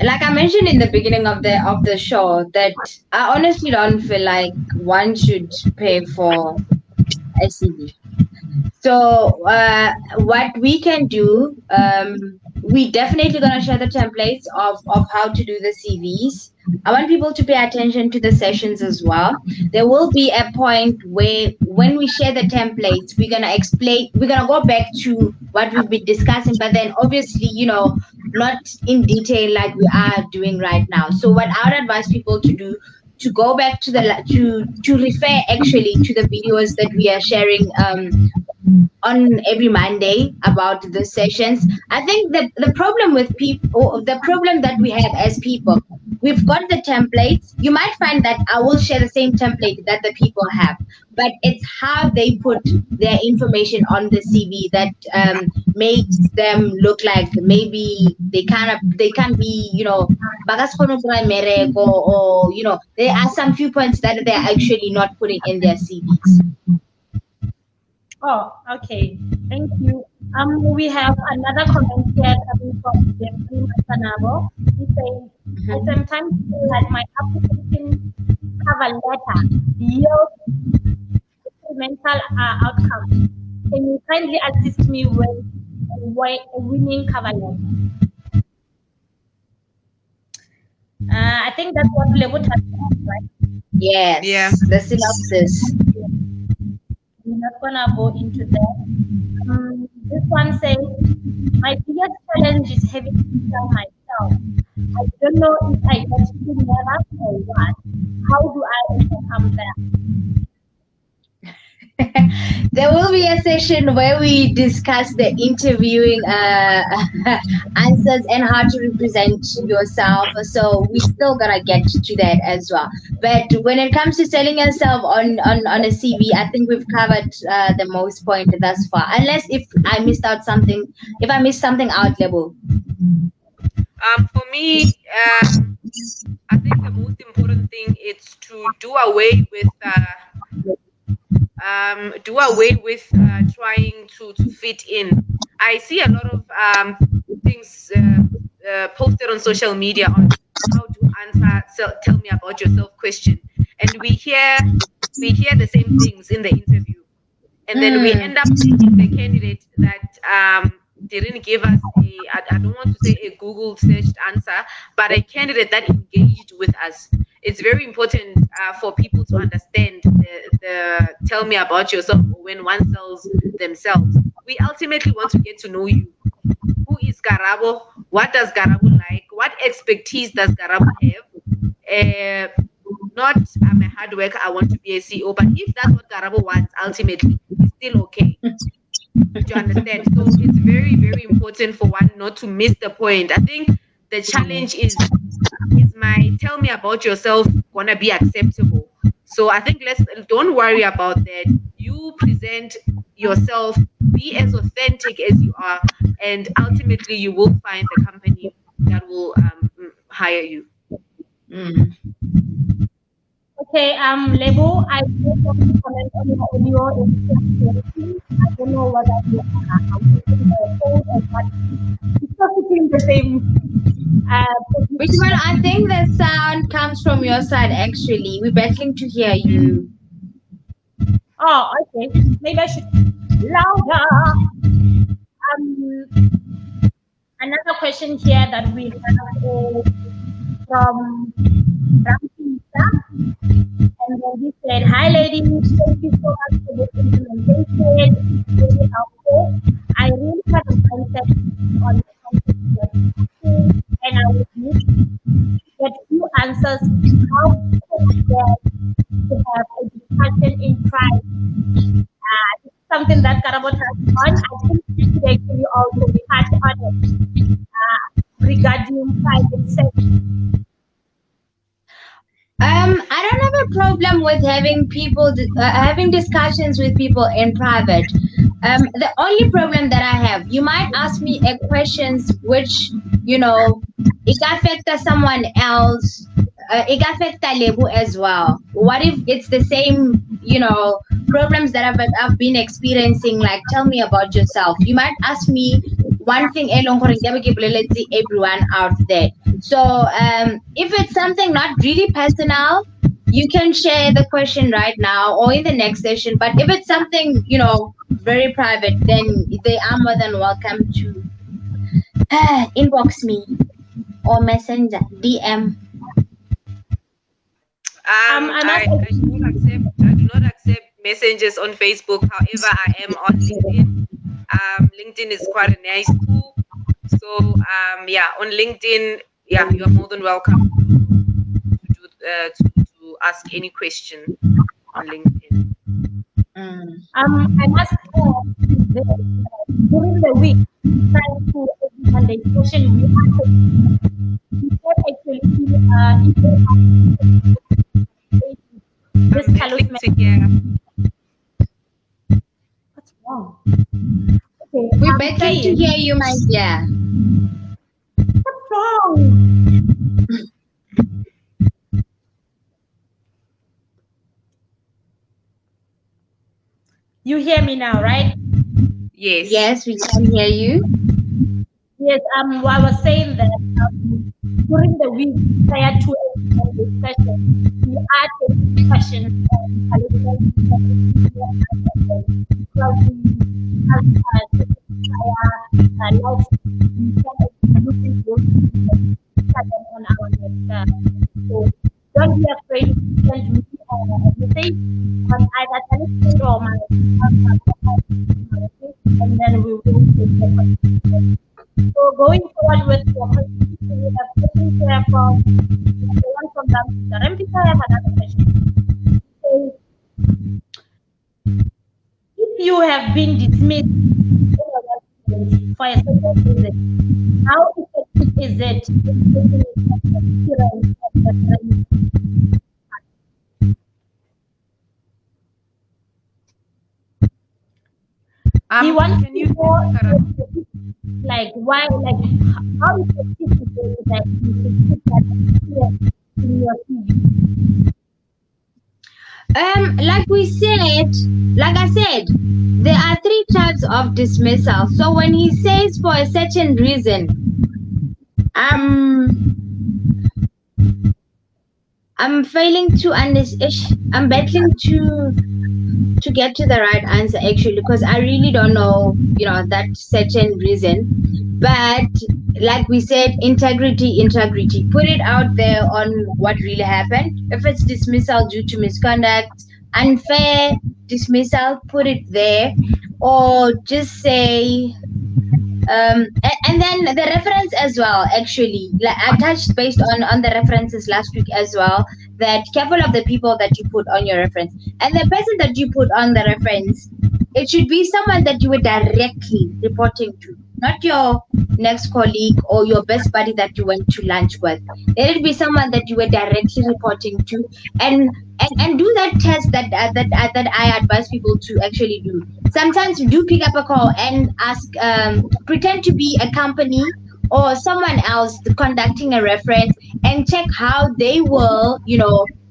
like I mentioned in the beginning of the show, that I honestly don't feel like one should pay for a CV. So what we can do, we definitely gonna share the templates of how to do the CVs. I want people to pay attention to the sessions as well. There will be a point where when we share the templates, we're gonna go back to what we've been discussing, but then obviously, not in detail like we are doing right now. So what I would advise people to do, to go back to to refer actually to the videos that we are sharing on every Monday about the sessions. I think that the problem with people, the problem that we have as people, we've got the templates. You might find that I will share the same template that the people have, but it's how they put their information on the CV that makes them look like maybe they can't be, or there are some few points that they're actually not putting in their CVs. Oh, okay. Thank you. We have another comment here coming from Jeffrey Masanabo. He's saying, I sometimes feel like my application cover letter yields mental outcomes. Can you kindly assist me with a winning cover letter? I think that's what Lebo touched on, right? Yes. Yeah. The synopsis. We're not gonna go into that. This one says, my biggest challenge is having to tell myself. I don't know if I get too nervous or what. How do I overcome that? There will be a session where we discuss the interviewing answers and how to represent yourself. So we still gotta get to that as well. But when it comes to selling yourself on a CV, I think we've covered the most point thus far. Unless if I missed something out, Lebo. For me, I think the most important thing is to do away with trying to fit in. I see a lot of things posted on social media on how to answer tell me about yourself question, and we hear the same things in the interview, and then we end up taking the candidate that didn't give us I don't want to say a Google searched answer, but a candidate that engaged with us. It's very important for people to understand the tell me about yourself when one sells themselves. We ultimately want to get to know you. Who is Karabo? What does Karabo like? What expertise does Karabo have? Not I'm a hard worker, I want to be a CEO, but if that's what Karabo wants, ultimately, it's still okay. To understand. So it's very, very important for one not to miss the point. I think the challenge is my tell me about yourself gonna be acceptable. So I think don't worry about that. You present yourself, be as authentic as you are, and ultimately you will find the company that will hire you. Okay, Lebo, I just want to comment on your audio. I don't know whether you are putting the phone or what. It's not putting the same. Which one? I think the sound comes from your side, actually. We're battling to hear you. Oh, okay. Maybe I should louder. Another question here that we have is from Ramsita. And then he said, hi ladies, thank you so much for this implementation. It's really helpful. I really have a concept on the concept, and I would need to get few answers how to have a discussion in private. This is something that Karabo touched on. I think we should actually also be touched on it regarding private sessions. I don't have a problem with having people having discussions with people in private. The only problem that I have, you might ask me questions which it affects someone else. It affects Lebo as well. What if it's the same, problems that I've been experiencing? Like, tell me about yourself. You might ask me one thing, let's see everyone out there. So if it's something not really personal, you can share the question right now or in the next session. But if it's something, very private, then they are more than welcome to inbox me or messenger, DM. I do not accept messages on Facebook. However, I am on LinkedIn. LinkedIn is quite a nice tool. So on LinkedIn, you are more than welcome to ask any question on LinkedIn. I must during the week, trying to Monday session, actually this what's wrong? Okay, we're begging to hear you, my dear. What's wrong? You hear me now, right? Yes. Yes, we can hear you. Yes, I was saying that during the week prior to this session, we are taking questions on our next. So don't be afraid to send me a message on either telephone or my and then we will take the question. So going forward with your question, we have taken care from the one from the Rempisa. I have another question. So, if you have been dismissed for a certain reason, how effective is it in taking appearance of the can you like why, like how effective is it that you should put that in your CV? Like I said, there are 3 types of dismissal. So when he says for a certain reason, I'm failing to understand. I'm battling to get to the right answer actually, because I really don't know, that certain reason. But like we said, integrity. Put it out there on what really happened. If it's dismissal due to misconduct, unfair dismissal, put it there, or just say. And then the reference as well, actually, like I touched based on the references last week as well, that careful of the people that you put on your reference, and the person that you put on the reference, it should be someone that you were directly reporting to, not your next colleague or your best buddy that you went to lunch with. Let it be someone that you were directly reporting to, and do that test that I advise people to actually do. Sometimes you do pick up a call and ask, pretend to be a company or someone else conducting a reference, and check how they will,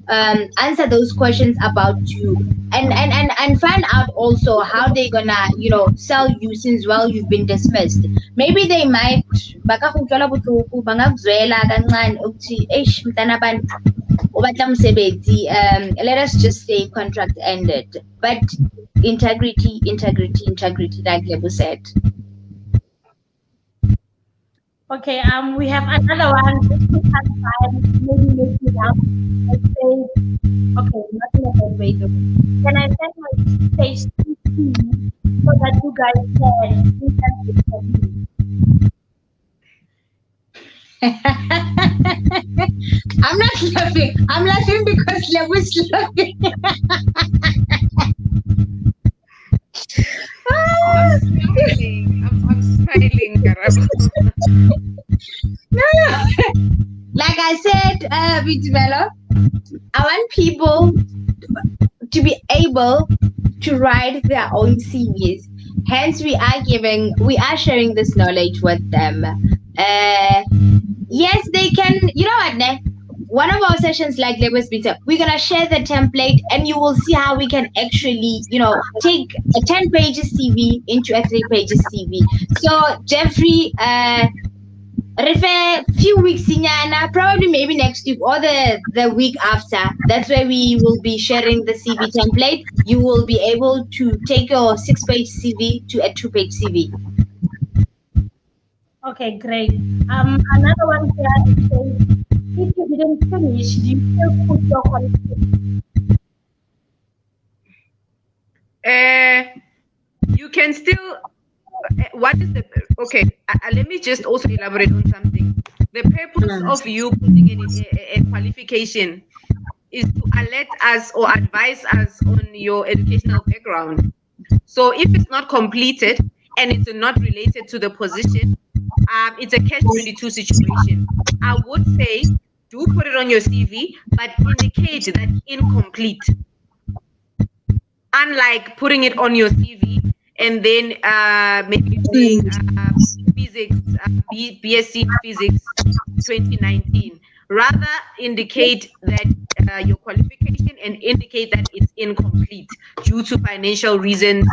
answer those questions about you, and find out also how they're gonna, sell you since you've been dismissed. Maybe they might let us just say contract ended, but integrity, like Lebu said. Okay, we have another one. Maybe make it up. Let's say, okay, not in a bad way though. Can I send my page to you so that you guys can interpret for me? I'm not laughing. I'm laughing because Lebu is laughing. I'm smiling. Like I said, Vitimelo, I want people to be able to write their own CVs. Hence, we are sharing this knowledge with them. Yes, they can. You know what, Ne? One of our sessions, like Lagos Beta, we're gonna share the template, and you will see how we can actually, take a 10 pages CV into a 3 pages CV. So Jeffrey, refer few weeks in Yana, probably maybe next week or the week after. That's where we will be sharing the CV template. You will be able to take your 6-page CV to a 2-page CV. Okay, great. Another one here is saying, if you didn't finish, do you still put your qualification? You can still. What is the okay? Let me just also elaborate on something. The purpose of you putting in a qualification is to alert us or advise us on your educational background. So if it's not completed and it's not related to the position, it's a catch-22 situation. I would say do put it on your CV, but indicate that incomplete. Unlike putting it on your CV and then maybe doing physics, BSc Physics 2019. Rather indicate that your qualification and indicate that it's incomplete due to financial reasons.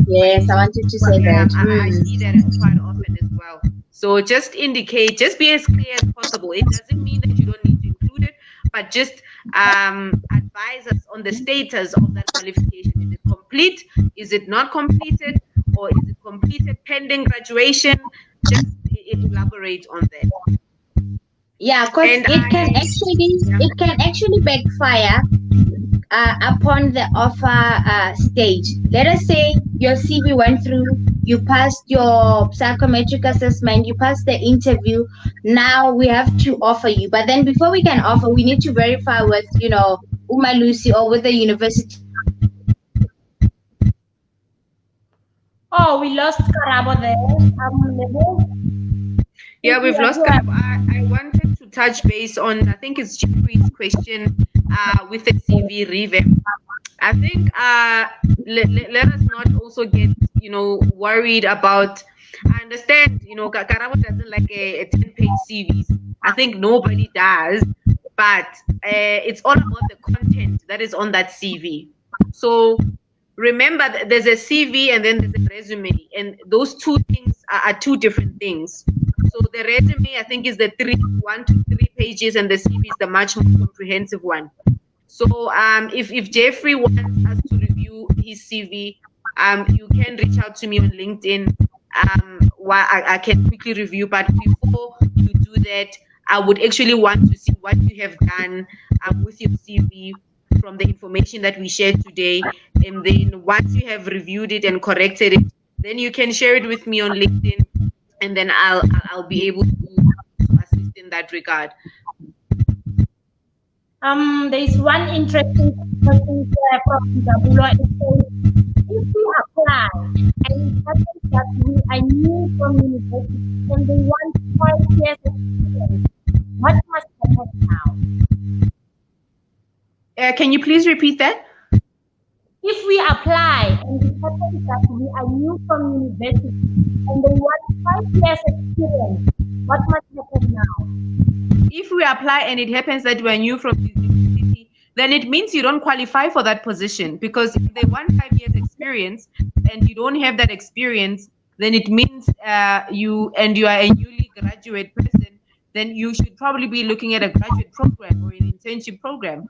Yes, I wanted to say that. I see that quite often as well. So just indicate, just be as clear as possible. It doesn't mean that you don't need to include it, but just advise us on the status of that qualification. Is it complete? Is it not completed? Or is it completed pending graduation? Just elaborate on that. Yeah, because it can actually backfire upon the offer stage. Let us say your CV went through, you passed your psychometric assessment, you passed the interview. Now we have to offer you. But then before we can offer, we need to verify with, Umalusi or with the university. Oh, we lost Karabo there. Yeah, we've lost Karabo. I wanted to touch base on, I think it's Jeffrey's question with the CV revamp. I think let us not also get, worried about, I understand, Karabo doesn't like a 10-page CV. I think nobody does, but it's all about the content that is on that CV. So remember, there's a CV and then there's a resume, and those two things are two different things. So the resume, I think, is the 1 to 3 pages, and the CV is the much more comprehensive one. So if Jeffrey wants us to review his CV, you can reach out to me on LinkedIn. I can quickly review, but before you do that, I would actually want to see what you have done with your CV from the information that we shared today. And then once you have reviewed it and corrected it, then you can share it with me on LinkedIn, and then I'll be able to assist in that regard. There is one interesting question here from Zabulo. It says, if we apply and it happens that we are new from university and they want 5 years experience, what must happen now? Can you please repeat that? If we apply and it happens that we are new from university and they want 5 years experience, what must happen now? If we apply and it happens that we're new from university, then it means you don't qualify for that position, because if they want 5 years experience and you don't have that experience, then it means you are a newly graduate person, then you should probably be looking at a graduate program or an internship program.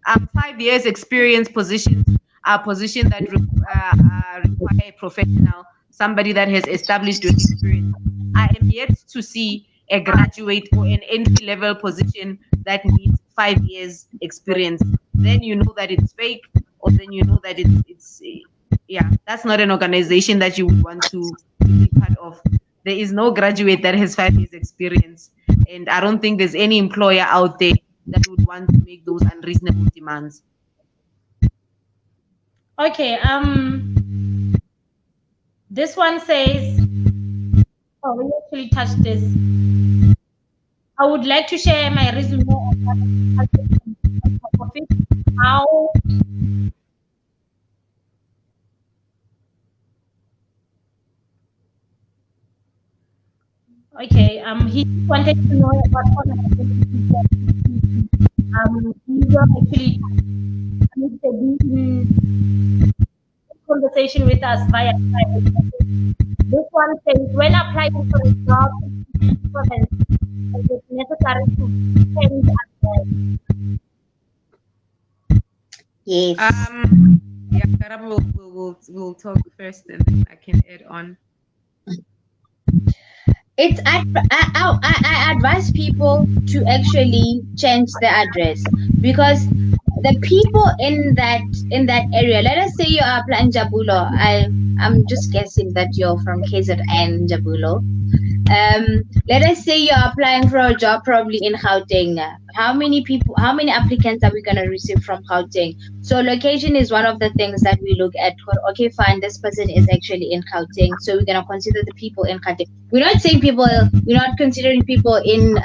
5 years experience positions are positions that require a professional, somebody that has established experience. I am yet to see a graduate or an entry-level position that needs 5 years experience. Then you know that it's fake, or then you know that it's that's not an organization that you would want to be part of. There is no graduate that has 5 years experience, and I don't think there's any employer out there that would want to make those unreasonable demands. Okay, this one says, oh, we actually touched this. I would like to share my resume how okay, he wanted to know about he will actually from the conversation with us via private message. This one says, when applying for a job in the province, is it necessary to change address? Yes. Yeah, Karabo will talk first, and then I can add on. It's I advise people to actually change their address, because the people in that area, let us say you are applying Jabulo. I'm just guessing that you're from KZN, Jabulo. Let us say you're applying for a job probably in Gauteng. How many applicants are we going to receive from Gauteng? So location is one of the things that we look at. Okay, fine, this person is actually in Gauteng, so we're going to consider the people in Gauteng. We're not considering people in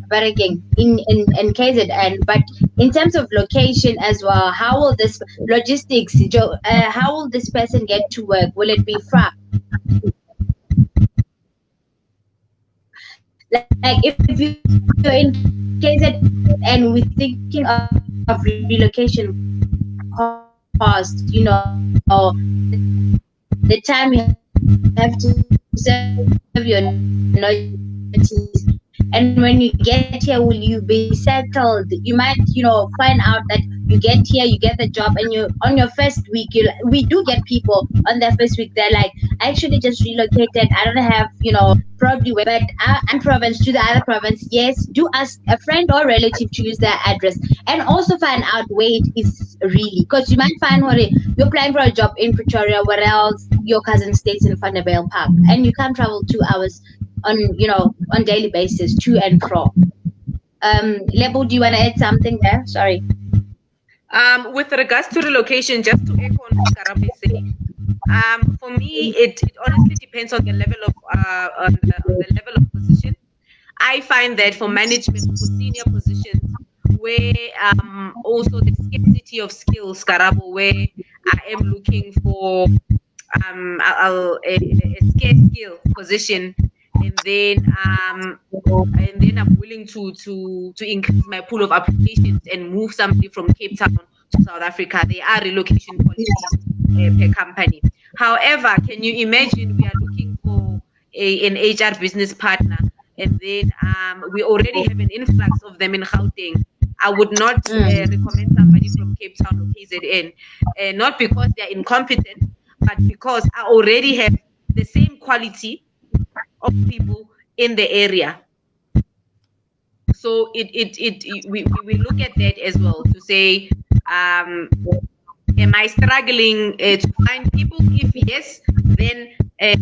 Baraking, in KZN, but in terms of location as well, how will this logistics, how will this person get to work? Will it be far? Like if you're in KZN and we're thinking of relocation cost, or the time you have to serve your notice, and when you get here, will you be settled? You might, find out that you get here, you get the job, and you on your first week, we do get people on their first week. They're like, I actually just relocated. I don't have, probably, but I'm province to the other province. Yes, do ask a friend or relative to use their address, and also find out where it is really, because you might find you're applying for a job in Pretoria, where else your cousin stays in Vanderbilt Park, and you can't travel 2 hours on daily basis to and fro. Lebo, do you want to add something there? Sorry. With regards to relocation, just to echo on what Karabo is saying, for me, it honestly depends on the level of position. I find that for management, for senior positions, where also the scarcity of skills, Karabo, where I am looking for a scarce skill position, and then I'm willing to increase my pool of applications and move somebody from Cape Town to South Africa. There are relocation policies per company. However, can you imagine we are looking for an HR business partner, and then we already have an influx of them in Gauteng? I would not recommend somebody from Cape Town or KZN, not because they're incompetent, but because I already have the same quality of people in the area. So we look at that as well to say, am I struggling to find people? If yes, then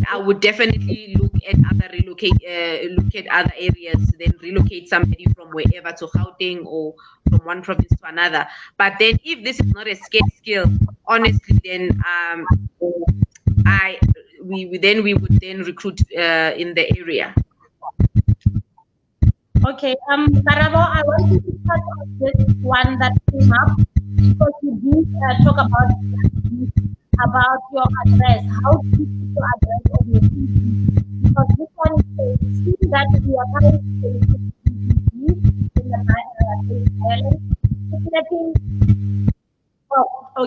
I would definitely look at other areas, then relocate somebody from wherever to Gauteng or from one province to another. But then if this is not a scarce skill, honestly, then we would recruit in the area. Okay, Karabo, I want you to touch on this one that came up, because you did talk about your address. How do you put your address on your CV? Because this one says that we are currently in the island,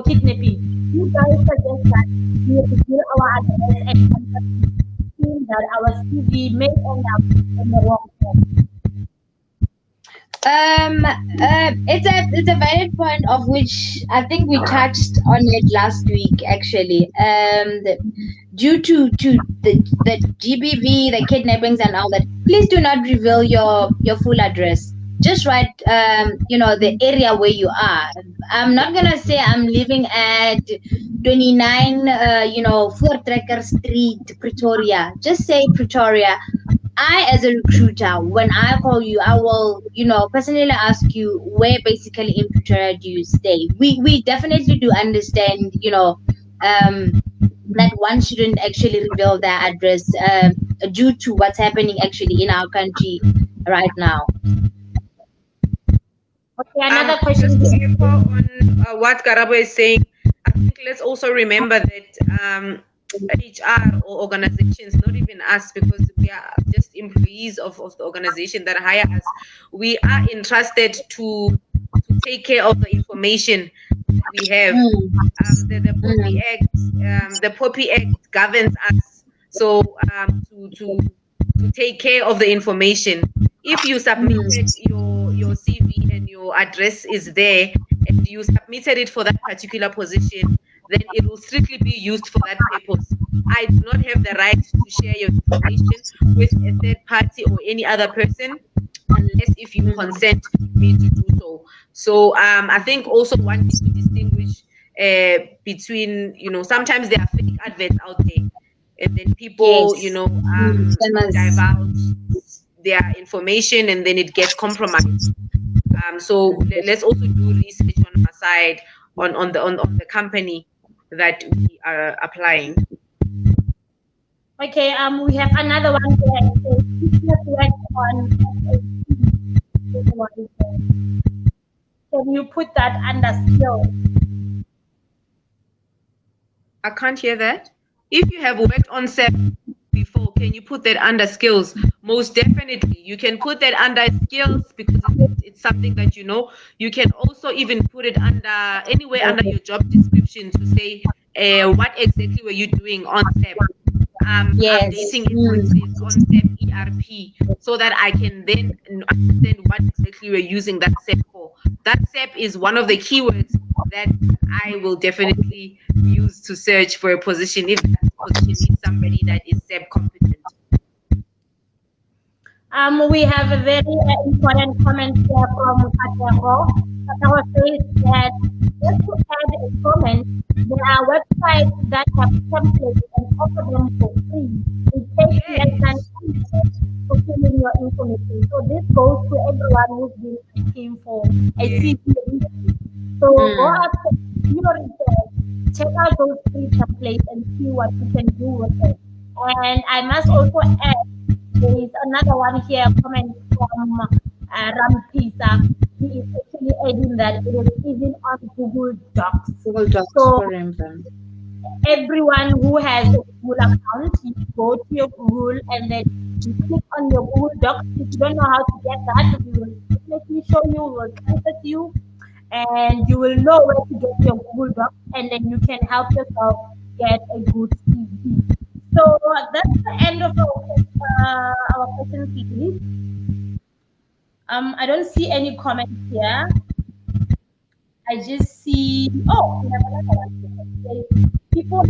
kidnapping. You guys suggest that we reveal our address and seeing that our CV may end up in the wrong place. It's a valid point, of which I think we touched on it last week, actually. Due to the GBV, the kidnappings and all that, please do not reveal your full address. Just write, the area where you are. I'm not gonna say I'm living at 29, Voortrekker Street, Pretoria. Just say Pretoria. I, as a recruiter, when I call you, I will, personally ask you where basically in Pretoria do you stay. We definitely do understand, that one shouldn't actually reveal their address due to what's happening actually in our country right now. Okay, another question. Just to echo on what Karabo is saying, I think let's also remember that HR or organizations, not even us, because we are just employees of the organization that hire us, we are entrusted to take care of the information we have. The POPI Act governs us. So to take care of the information. If you submitted your CV and your address is there, and you submitted it for that particular position, then it will strictly be used for that purpose. I do not have the right to share your information with a third party or any other person unless if you consent me to do so. So I think also one needs to distinguish between, sometimes there are fake adverts out there, and then people, divulge their information and then it gets compromised. So let's also do research on our side on the company that we are applying. Okay, we have another one here. Can you put that under skills? I can't hear that. If you have worked on SAP before, can you put that under skills? Most definitely. You can put that under skills because it's something that you know. You can also even put it under anywhere under your job description to say what exactly were you doing on SAP. Updating invoices on SAP ERP, so that I can then understand what exactly we're using that SAP for. That SAP is one of the keywords that I will definitely use to search for a position if that position needs somebody that is SAP competent. We have a very important comment here from Katero. Katero says that just to add a comment, there are websites that have templates and offer them for free. It takes less than 2 minutes to fill in your information. So this goes to everyone who's been asking for a CV. So go up to your research, check out those free templates and see what you can do with it. And I must also add, there is another one here comment from Rampisa. He is actually adding that it is even on Google Docs. Google Docs, so everyone who has a Google account, you go to your Google and then you click on your Google Docs. If you don't know how to get that, we will definitely show you, we'll contact you, and you will know where to get your Google Docs, and then you can help yourself get a good CV. So that's the end of our question series. I don't see any comments here. I just see, we have another one. People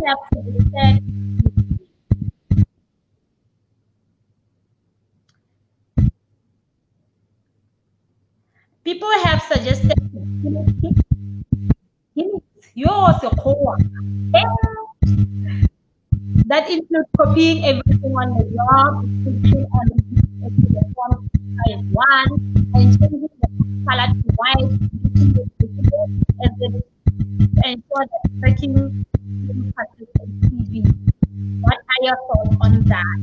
have suggested yours, your core. That includes copying everything on the job, switching on the form size 1, and changing the color to white, and then ensure that tracking TV. What are your thoughts on that?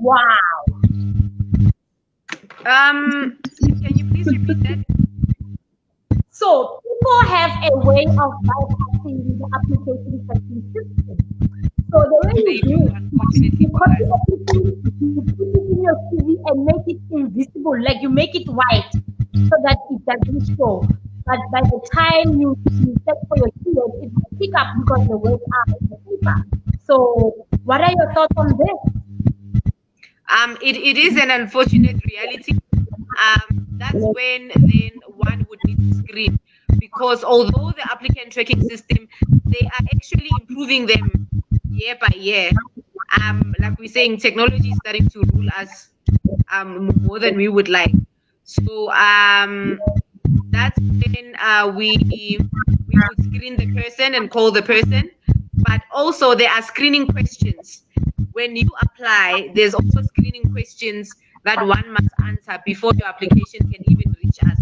Wow. Can you please repeat that? So people have a way of bypassing the application tracking system. So the way you do it, you copy everything, you put it in your CV and make it invisible, like you make it white so that it doesn't show. But by the time you set for your keywords, it will pick up because the words are in the paper. So what are your thoughts on this? It is an unfortunate reality. That's when then one would need to screen, because although the applicant tracking system, they are actually improving them year by year. Like we're saying, technology is starting to rule us more than we would like. So that's when we would screen the person and call the person. But also there are screening questions. When you apply, there's also screening questions that one must answer before your application can even reach us.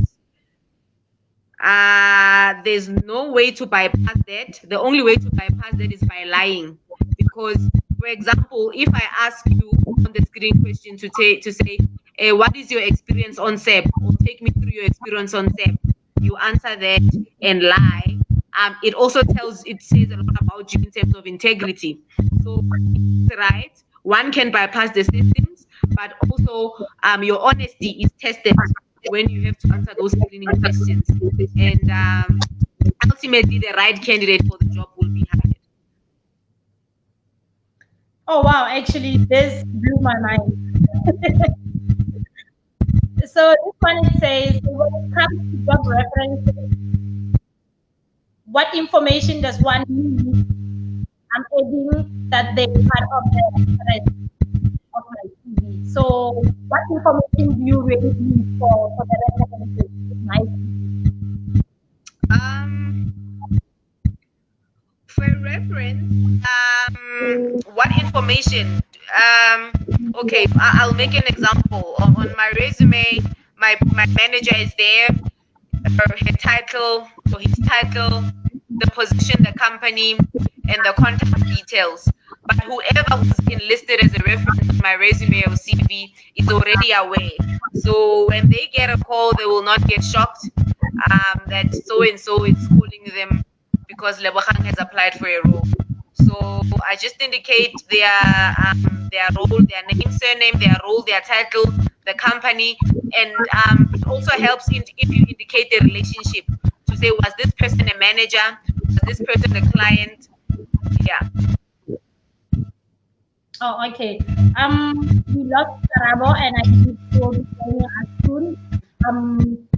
There's no way to bypass that. The only way to bypass that is by lying. Because, for example, if I ask you on the screening question to say, what is your experience on SAP? Or take me through your experience on SAP. You answer that and lie. It also says a lot about you in terms of integrity. So, right, one can bypass the systems, but also your honesty is tested when you have to answer those screening questions. And ultimately the right candidate for the job will be hired. Oh wow, actually this blew my mind. So this one it says, when it comes to job references, what information does one need? I'm adding that they part of the rest of my CV. So what information do you really need for the references? My For reference, what information? Okay, I'll make an example. On my resume, my manager is there, her title, or his title, the position, the company, and the contact details. But whoever who's been listed as a reference in my resume or CV is already aware. So when they get a call, they will not get shocked that so and so is calling them because Lebogang has applied for a role. So I just indicate their role, their name, surname, their role, their title, the company, and it also helps if you indicate the relationship to say, was this person a manager? Was this person a client? Yeah. Oh, okay. We lost Karabo, and I think he will be joining us soon.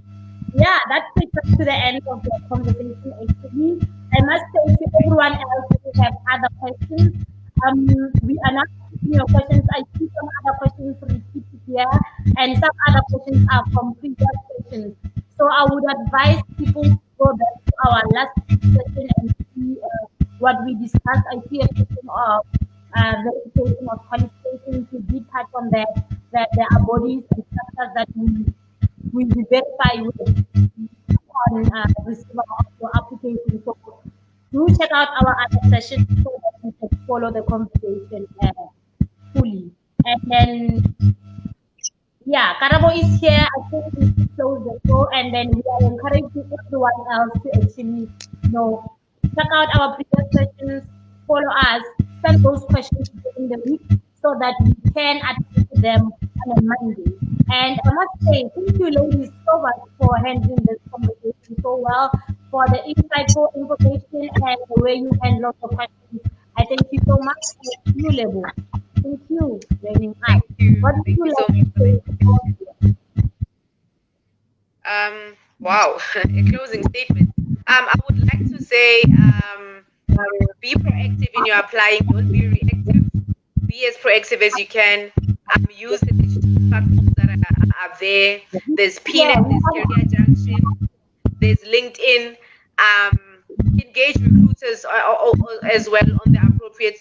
Yeah, that takes us to the end of the conversation. Actually, I must say to everyone else who have other questions, we are not taking your questions. I see some other questions repeated here, and some other questions are from previous questions. So I would advise people to go back to our last session and see what we discussed. I see a question of verification of qualifications. We did touch on that. That there are bodies and structures that we verify with on receiver of your application. So do check out our other sessions so that you can follow the conversation fully. And then, yeah, Karabo is here. I think we should close the show, and then we are encouraging everyone else to actually, check out our previous sessions, follow us, send those questions during the week so that we can attend to them on a Monday. And I must say, thank you, ladies, so much for handling this conversation so well, for the insightful information and the way you handle the questions. I thank you so much. Thank you, Lebo. Thank you, joining us. Thank you. What would Thank you you so like much to for say? Wow, a closing statement. I would like to say, be proactive in your applying. Don't be reactive. Be as proactive as you can. Use the digital platforms that are there. There's PNet, there's Career Junction, there's LinkedIn. Engage recruiters as well on the appropriate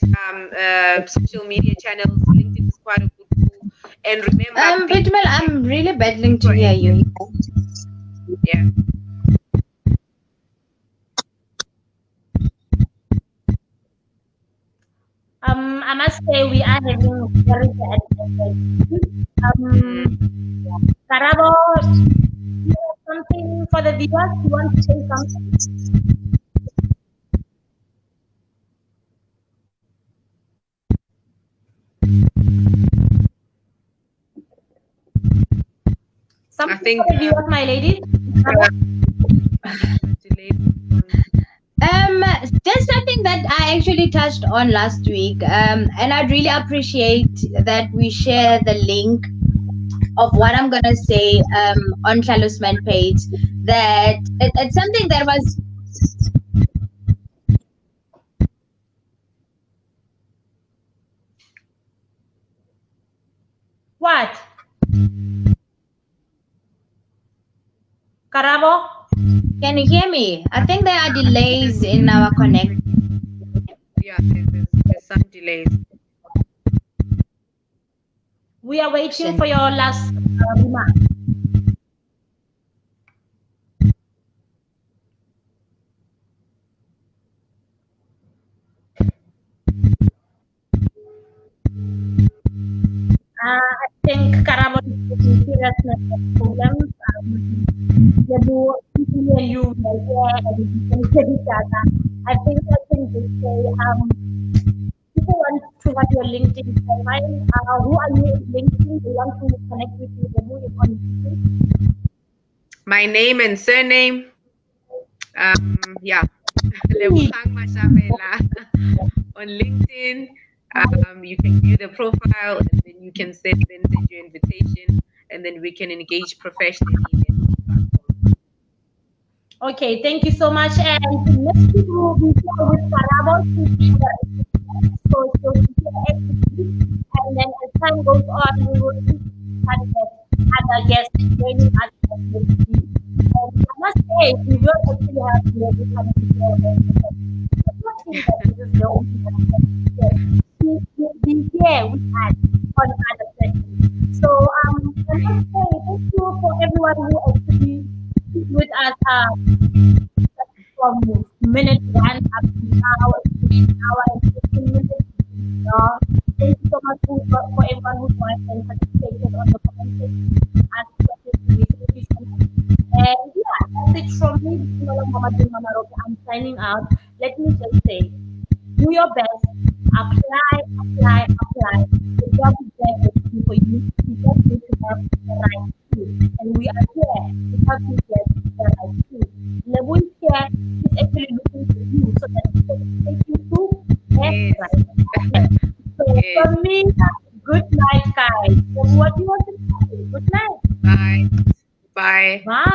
social media channels. LinkedIn is quite a good tool. And remember, Vitumela, I'm really battling to hear you. Yeah. I must say we are having very bad Karabo, you have something for the viewers? You want to say something? Something I think for the viewers, my ladies? There's something that I actually touched on last week, and I'd really appreciate that we share the link of what I'm gonna say on Talisman page. That it's something that was. What? Karabo? Can you hear me? I think there are delays in our connect. Yeah, there's some delays. We are waiting for your last remark. I think Karamo is facing serious network problems. Lebu, and you were here and we can hear each other. I think they say, people want to have your LinkedIn profile. Who are you in LinkedIn? They want to connect with you. Lebu is on LinkedIn. My name and surname, Yeah, Lebukang Mashabela on LinkedIn. You can view the profile, and then you can send your invitation, and then we can engage professionally. Okay, thank you so much. And next week we will be here with Karabo and then as time goes on, we will get other guests joining us. And I must say, we will actually have to do this kind of this is the only one. We'll be here with us on other sessions. So I must say thank you for everyone who actually is with us from minute 1 up to now, hour and 15 minutes. Thank you so much for everyone who joined and participated on the comment section. Ask questions. Thank you so much. And yeah, that's it from me. Mama Rope. I'm signing out. Let me just say, do your best. Apply. The job is there waiting for you. You just need to have the right tool. And we are here to help you get the right tool. Lebu is here. He's actually looking for you so that he can take you to the right. So for me, good night, guys. So what do you want to say? Good night. Bye. Bye.